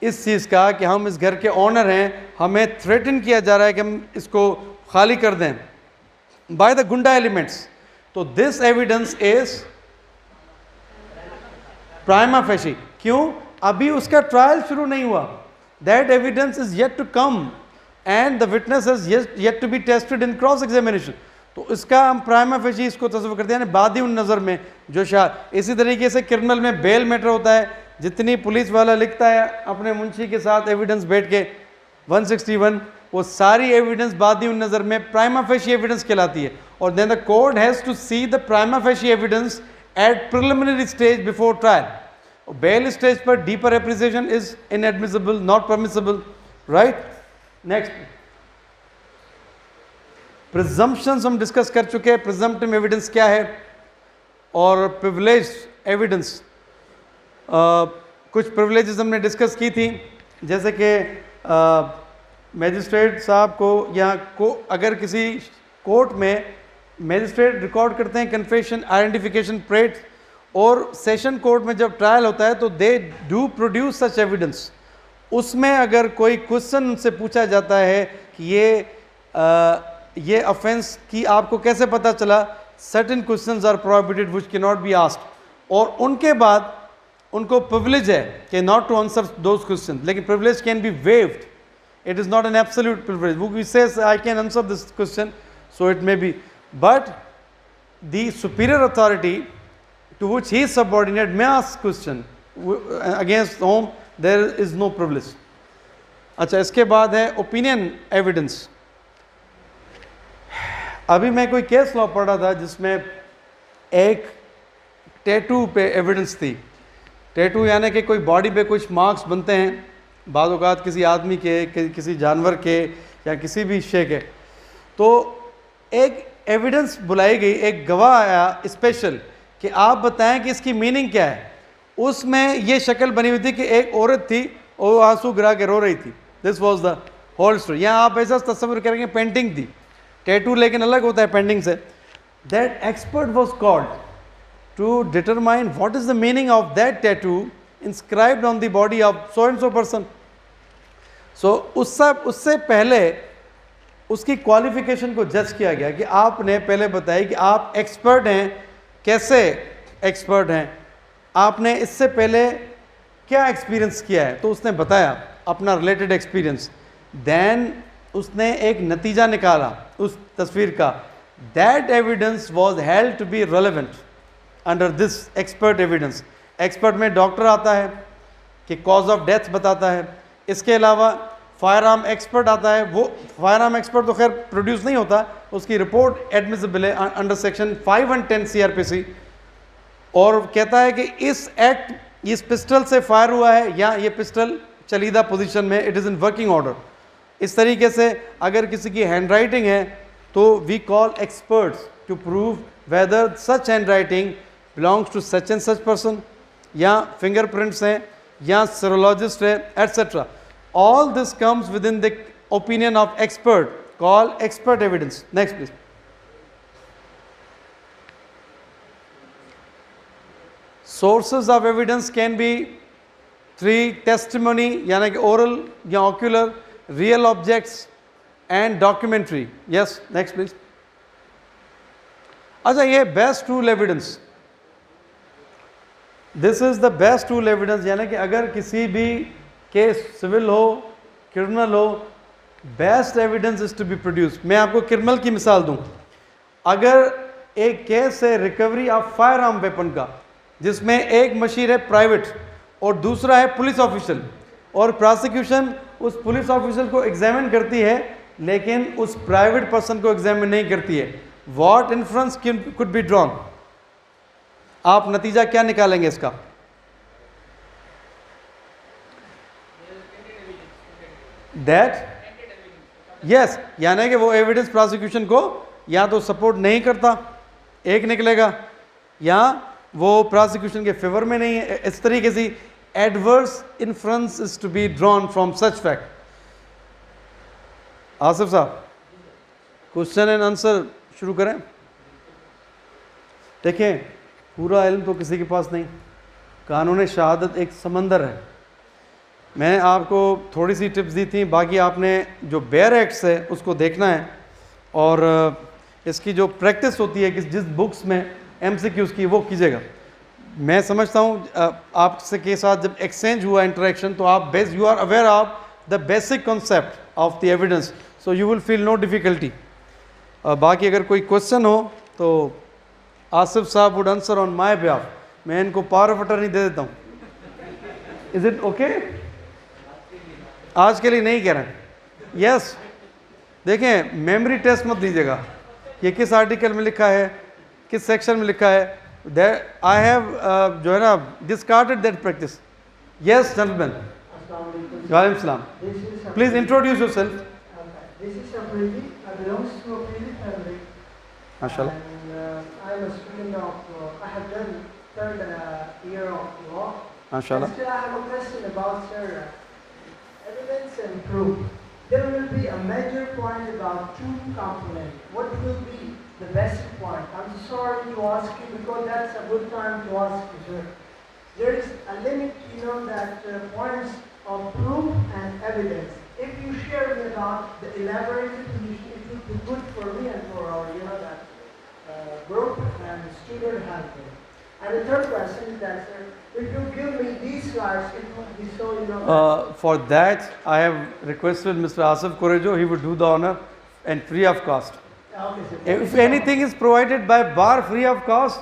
इस चीज़ का कि हम इस घर के ऑनर हैं, हमें थ्रेटन किया जा रहा है कि हम इसको खाली कर दें बाय द गुंडा एलिमेंट्स, तो this evidence is prima facie. क्यों? अभी उसका ट्रायल शुरू नहीं हुआ, that evidence is yet to come and the witness is yet to be tested in cross examination. तो इसका हम प्राइमा फेशी इसको तस्वीर करते हैं बादी उन नज़र में जो शायद। इसी तरीके से क्रिमिनल में बेल मैटर होता है, जितनी पुलिस वाला लिखता है अपने मुंशी के साथ एविडेंस बैठ के 161, वो सारी एविडेंस बादी उन नज़र में प्राइमा फेशी एविडेंस कहलाती है। और then the court has to see the prima facie evidence at preliminary stage before trial. Bail stage पर deeper appreciation is inadmissible, not permissible, right. Next, presumptions हम डिस्कस कर चुके हैं, प्रिजम्पटिव एविडेंस क्या है और प्रिविलेज्ड एविडेंस। कुछ privileges हमने डिस्कस की थी, जैसे कि मैजिस्ट्रेट साहब को या को अगर किसी कोर्ट में मैजिस्ट्रेट रिकॉर्ड करते हैं कन्फेशन, आइडेंटिफिकेशन, प्रेट, और सेशन कोर्ट में जब ट्रायल होता है तो they do produce such evidence. उसमें अगर कोई क्वेश्चन उनसे पूछा जाता है कि ये ऑफेंस की आपको कैसे पता चला, certain questions are prohibited which can not be asked, और उनके बाद उनको प्रिविलेज है कि not to answer those question, लेकिन privilege can be waived, it is not an absolute privilege. वो says I can answer this question, so it may be, but the superior authority to which he is subordinate may ask question against whom there is no privilege. अच्छा, इसके बाद है opinion evidence. अभी मैं कोई case law पढ़ रहा था जिसमें एक टैटू पे एविडेंस थी। टैटू यानी कि कोई बॉडी पे कुछ मार्क्स बनते हैं, बाज़ औक़ात किसी आदमी के, किसी जानवर के या किसी भी शे के। तो एक एविडेंस बुलाई गई, एक गवाह आया स्पेशल कि आप बताएं कि इसकी मीनिंग क्या है। उसमें ये शक्ल बनी हुई थी कि एक औरत थी और वो आंसू गिरा के रो रही थी। This was the whole story. यहाँ आप ऐसा तस्वीर करेंगे पेंटिंग थी, टैटू लेकिन अलग होता है पेंटिंग से। That expert was called to determine what is the meaning of that tattoo inscribed on the body of so and so person. So उससे पहले उसकी क्वालिफिकेशन को जज किया गया कि आपने पहले बताया कि आप एक्सपर्ट हैं, कैसे एक्सपर्ट हैं, आपने इससे पहले क्या एक्सपीरियंस किया है, तो उसने बताया अपना रिलेटेड एक्सपीरियंस। देन उसने एक नतीजा निकाला उस तस्वीर का, that evidence was held to be relevant under this expert evidence. Expert में डॉक्टर आता है कि कॉज ऑफ डेथ बताता है, इसके अलावा फायर आर्म एक्सपर्ट आता है, वो फायर आर्म एक्सपर्ट तो खैर प्रोड्यूस नहीं होता, उसकी रिपोर्ट एडमिसिबल है अंडर सेक्शन 510 CRPC, और कहता है कि इस एक्ट, इस पिस्टल से फायर हुआ है या ये पिस्टल चलीदा पोजीशन में, it is in working order. इस तरीके से अगर किसी की हैंड राइटिंग है तो we call experts to prove whether such handwriting belongs to such and such person, या फिंगरप्रिंट्स हैं, या सीरोलॉजिस्ट है, etcetera. All this comes within the opinion of expert, call expert evidence. Next please. Sources of evidence can be 3 testimony यानी कि oral या ocular, real objects and documentary. Yes, next please. अच्छा, ये best tool evidence, this is the best tool evidence, यानी कि अगर किसी भी केस, सिविल हो, क्रिमिनल हो, best evidence is to be produce. मैं आपको क्रिमिनल की मिसाल दूं, अगर एक केस है recovery of fire arm weapon का, जिसमें एक मशीर है प्राइवेट और दूसरा है पुलिस ऑफिशियल, और प्रोसिक्यूशन उस पुलिस ऑफिशियल को एग्जामिन करती है लेकिन उस प्राइवेट पर्सन को एग्जामिन नहीं करती है, what inference could be drawn? आप नतीजा क्या निकालेंगे इसका? दैट यस, यानी कि वो एविडेंस प्रोसिक्यूशन को या तो सपोर्ट नहीं करता, एक निकलेगा, या वो प्रोसिक्यूशन के फेवर में नहीं है। इस तरीके से adverse inference is to be drawn from such fact. Asif साहब, क्वेश्चन एंड आंसर शुरू करें। देखिए, पूरा इल्म तो किसी के पास नहीं, कानून शहादत एक समंदर है। मैंने आपको थोड़ी सी टिप्स दी थी, बाकी आपने जो बेयर एक्ट्स है उसको देखना है, और इसकी जो प्रैक्टिस होती है कि जिस बुक्स में MCQs की, वो कीजिएगा। मैं समझता हूँ आपसे के साथ जब एक्सचेंज हुआ, इंटरेक्शन, तो आप you are aware of the basic concept of the evidence, so you will feel no difficulty. बाकी अगर कोई क्वेश्चन हो तो आसिफ साहब would answer on my behalf. मैं इनको पावर ऑफ अटर्नी दे देता हूँ। Is it okay? आज के लिए नहीं कह रहे हैं। यस, देखें, मेमोरी टेस्ट मत दीजिएगा, ये किस आर्टिकल में लिखा है, किस सेक्शन में लिखा है, दैट आई हैव जो है ना discarded that practice. Yes gentleman, वालेकुम सलाम, please introduce yourself. This is Aprili. I belongs to Aprili family. माशाल्लाह। And I am a student of, I have done third year of law. माशाल्लाह। And still I have a question about evidence and proof. There will be a major point about two components. What will be the basic point? I'm sorry to ask you because that's a good time to ask you, sir. There is a limit, that points of proof and evidence. If you share me about the elaborated position, it would be good for me and for our, group and student helping. And the third question is that, sir, if you give me these slides, it would be so, For that, I have requested Mr. Asif Kurejo, he would do the honor and free of cost. Okay, sir. If anything is provided by bar free of cost,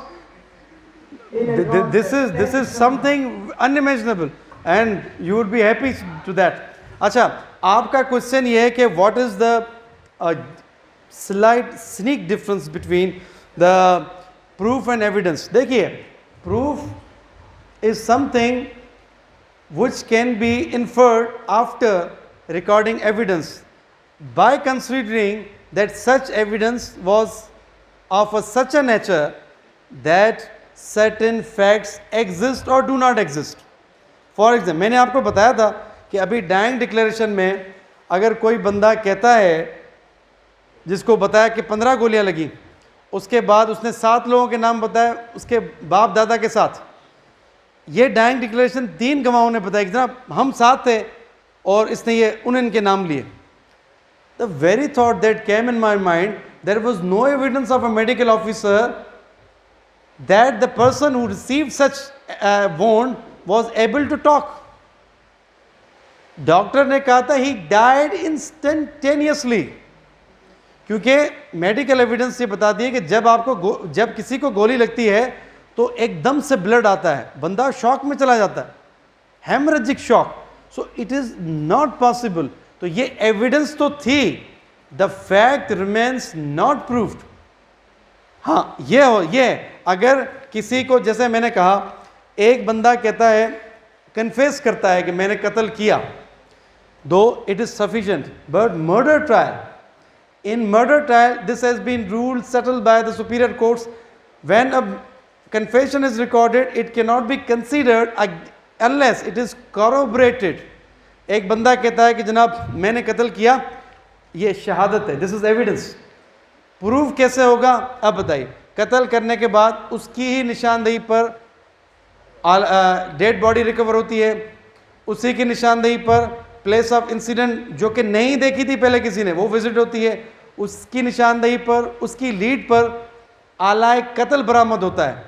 this is something unimaginable, and you would be happy to that. अच्छा, आपका question ये है कि what is the slight sneak difference between the proof and evidence. देखिए, proof is something which can be inferred after recording evidence by considering that such evidence was of such a nature that certain facts exist or do not exist. For example, मैंने आपको बताया था कि अभी dying declaration में अगर कोई बंदा कहता है, जिसको बताया कि 15 गोलियां लगी, उसके बाद उसने 7 लोगों के नाम बताया उसके बाप दादा के साथ, ये डाइंग डिक्लेरेशन 3 गवाहों ने बताया कि जनाब हम साथ थे और इसने ये उन इनके नाम लिए। the very thought that came in my mind, there was no evidence of a medical officer that the person who received such wound was able to talk. Doctor ने कहा था he died instantaneously, क्योंकि medical evidence ये बताती है कि जब किसी को गोली लगती है तो एकदम से ब्लड आता है, बंदा शॉक में चला जाता है, haemorrhagic shock. So it is not possible. तो ये एविडेंस तो थी, the fact remains not proved. हाँ, ये अगर किसी को, जैसे मैंने कहा, एक बंदा कहता है, कन्फेस करता है कि मैंने कत्ल किया, दो it is sufficient. But murder trial, in murder trial this has been ruled, settled by the superior courts, when a confession is recorded it cannot be considered unless it is corroborated. एक बंदा कहता है कि जनाब मैंने कत्ल किया, ये शहादत है, दिस इज एविडेंस. प्रूफ कैसे होगा अब बताइए. कत्ल करने के बाद उसकी ही निशानदेही पर डेड बॉडी रिकवर होती है, उसी की निशानदेही पर प्लेस ऑफ इंसिडेंट जो कि नहीं देखी थी पहले किसी ने, वो विजिट होती है, उसकी निशानदेही पर, उसकी लीड पर आलाए कत्ल बरामद होता है.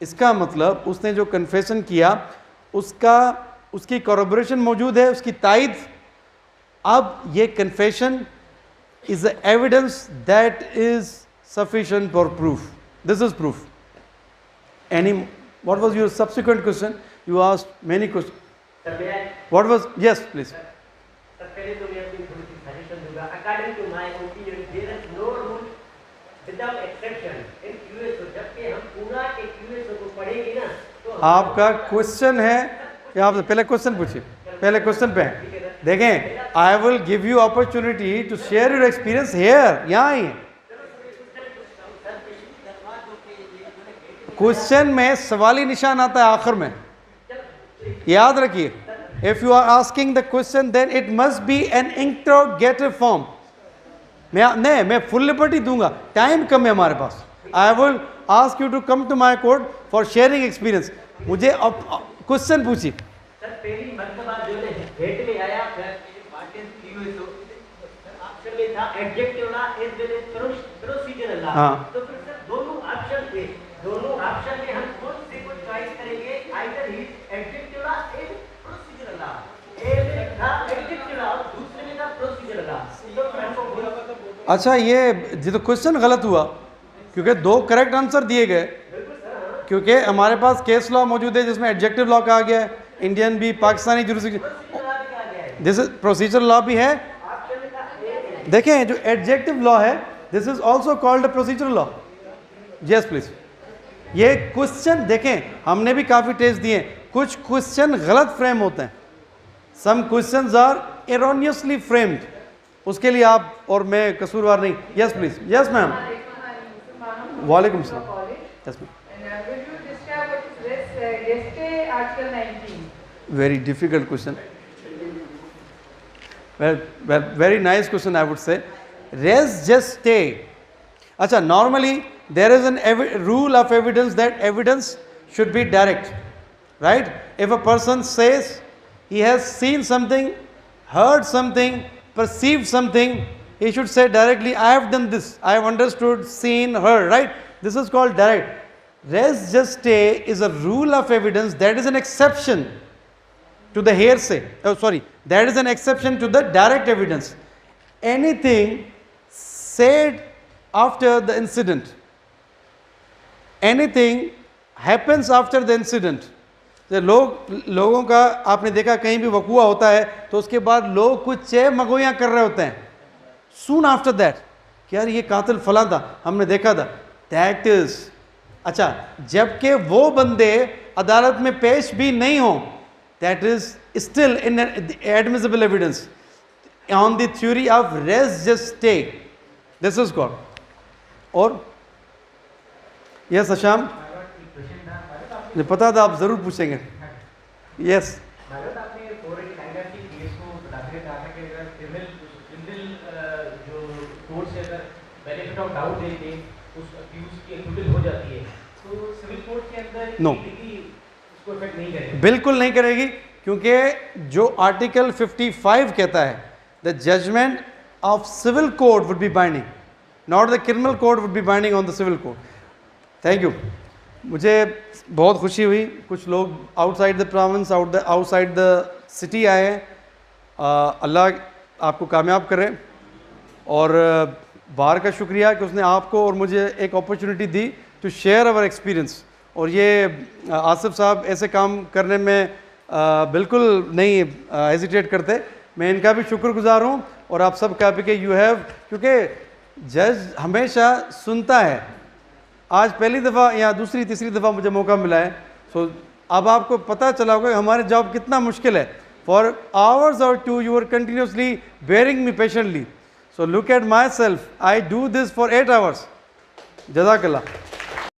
इसका मतलब उसने जो कन्फेशन किया उसकी कॉरोबोरेशन मौजूद है, उसकी तायद. अब ये confession is the evidence that is sufficient for proof. This is proof. Any what was your subsequent question? You asked many question. What was? Yes, please. पहले तो मैं अपनी थोड़ी सी सजेशन दूंगा. According to my opinion, there is no rule without exception in QSO. जबकि हम पूरा के QSO को पढ़ेंगे ना, तो आपका क्वेश्चन है या आप पहले क्वेश्चन पूछिए, पहले क्वेश्चन पे देखें. I will give you opportunity to share your experience here. यहाँ ही क्वेश्चन में सवाली निशान आता है आखिर में, याद रखिए. If you are asking the question then it must be an interrogative form. मैं फुल लिबर्टी दूंगा, टाइम कम है हमारे पास. I will ask you to come to my court for sharing experience. मुझे अब क्वेश्चन पूछिए. सर पहली मर्तबा जो है हेड में आया QSO ऑप्शन में था adjective law as well as procedural ला. हाँ. तो फिर सर दोनों ऑप्शन थे, दोनों ऑप्शन में हम कौन से को चॉइस करेंगे? Either he adjective law as procedural law, A में था एडजेक्टिव ला और दूसरे में था प्रोसीजरल ला. तो हमको अच्छा, ये तो क्वेश्चन गलत हुआ क्योंकि दो करेक्ट आंसर दिए गए. क्योंकि हमारे पास केस लॉ मौजूद है जिसमें एडजेक्टिव लॉ कहा गया है, इंडियन भी, Pakistani jurisdiction, this is procedure law भी है. देखें जो एडजेक्टिव लॉ है this is also called procedure law. Yes please. ये क्वेश्चन देखें, हमने भी काफ़ी टेस्ट दिए, कुछ क्वेश्चन गलत फ्रेम होते हैं. Some questions are erroneously framed. उसके लिए आप और मैं कसूरवार नहीं. Yes please. Yes ma'am. वालेकुम सलाम. Yes ma'am. Very difficult question. Well, very nice question I would say. Res geste. Acha, normally there is an rule of evidence that evidence should be direct, right? If a person says he has seen something, heard something, perceived something, he should say directly, I have done this, I have understood, seen, heard, right? This is called direct. Res geste is a rule of evidence that is an exception to the hearsay. Oh, sorry, that is an exception to the direct evidence. Anything said after the incident, anything happens after the incident. लोगों का आपने देखा कहीं भी वकूआ होता है तो उसके बाद लोग कुछ चे मगोइयाँ कर रहे होते हैं soon after that कि यार ये कातिल फला था, हमने देखा था. That is, अच्छा, जबकि वो बंदे अदालत में पेश भी नहीं हो, that is still in admissible evidence on the theory of res geste. This is called. और yes अशाम, मुझे पता था आप जरूर पूछेंगे. yes. आपने 489 की केस को बताते कहा था कि अगर क्रिमिनल जो कोर्ट से अगर बेनिफिट ऑफ डाउट देके उस अक्यूज की एक्विटल हो जाती है तो सिविल कोर्ट के अंदर No. उसको इफेक्ट नहीं करेगी. बिल्कुल नहीं करेगी, क्योंकि जो आर्टिकल 55 कहता है the judgment of civil code would be binding, not the criminal code would be binding on the civil code. Thank you. मुझे बहुत खुशी हुई, कुछ लोग outside the province, outside the city आए हैं. अल्लाह आपको कामयाब करे, और बाहर का शुक्रिया कि उसने आपको और मुझे एक अपॉर्चुनिटी दी टू शेयर अवर एक्सपीरियंस. और ये आसिफ साहब ऐसे काम करने में बिल्कुल नहीं हेजिटेट करते. मैं इनका भी शुक्रगुजार हूँ, और आप सब का भी कि यू हैव, क्योंकि जज हमेशा सुनता है. आज पहली दफ़ा या दूसरी तीसरी दफ़ा मुझे मौका मिला है. सो अब आपको पता चला होगा कि हमारे जॉब कितना मुश्किल है. फॉर आवर्स और two you are continuously bearing me patiently. So look at myself, I do this for 8 hours. जज़ाकल्लाह.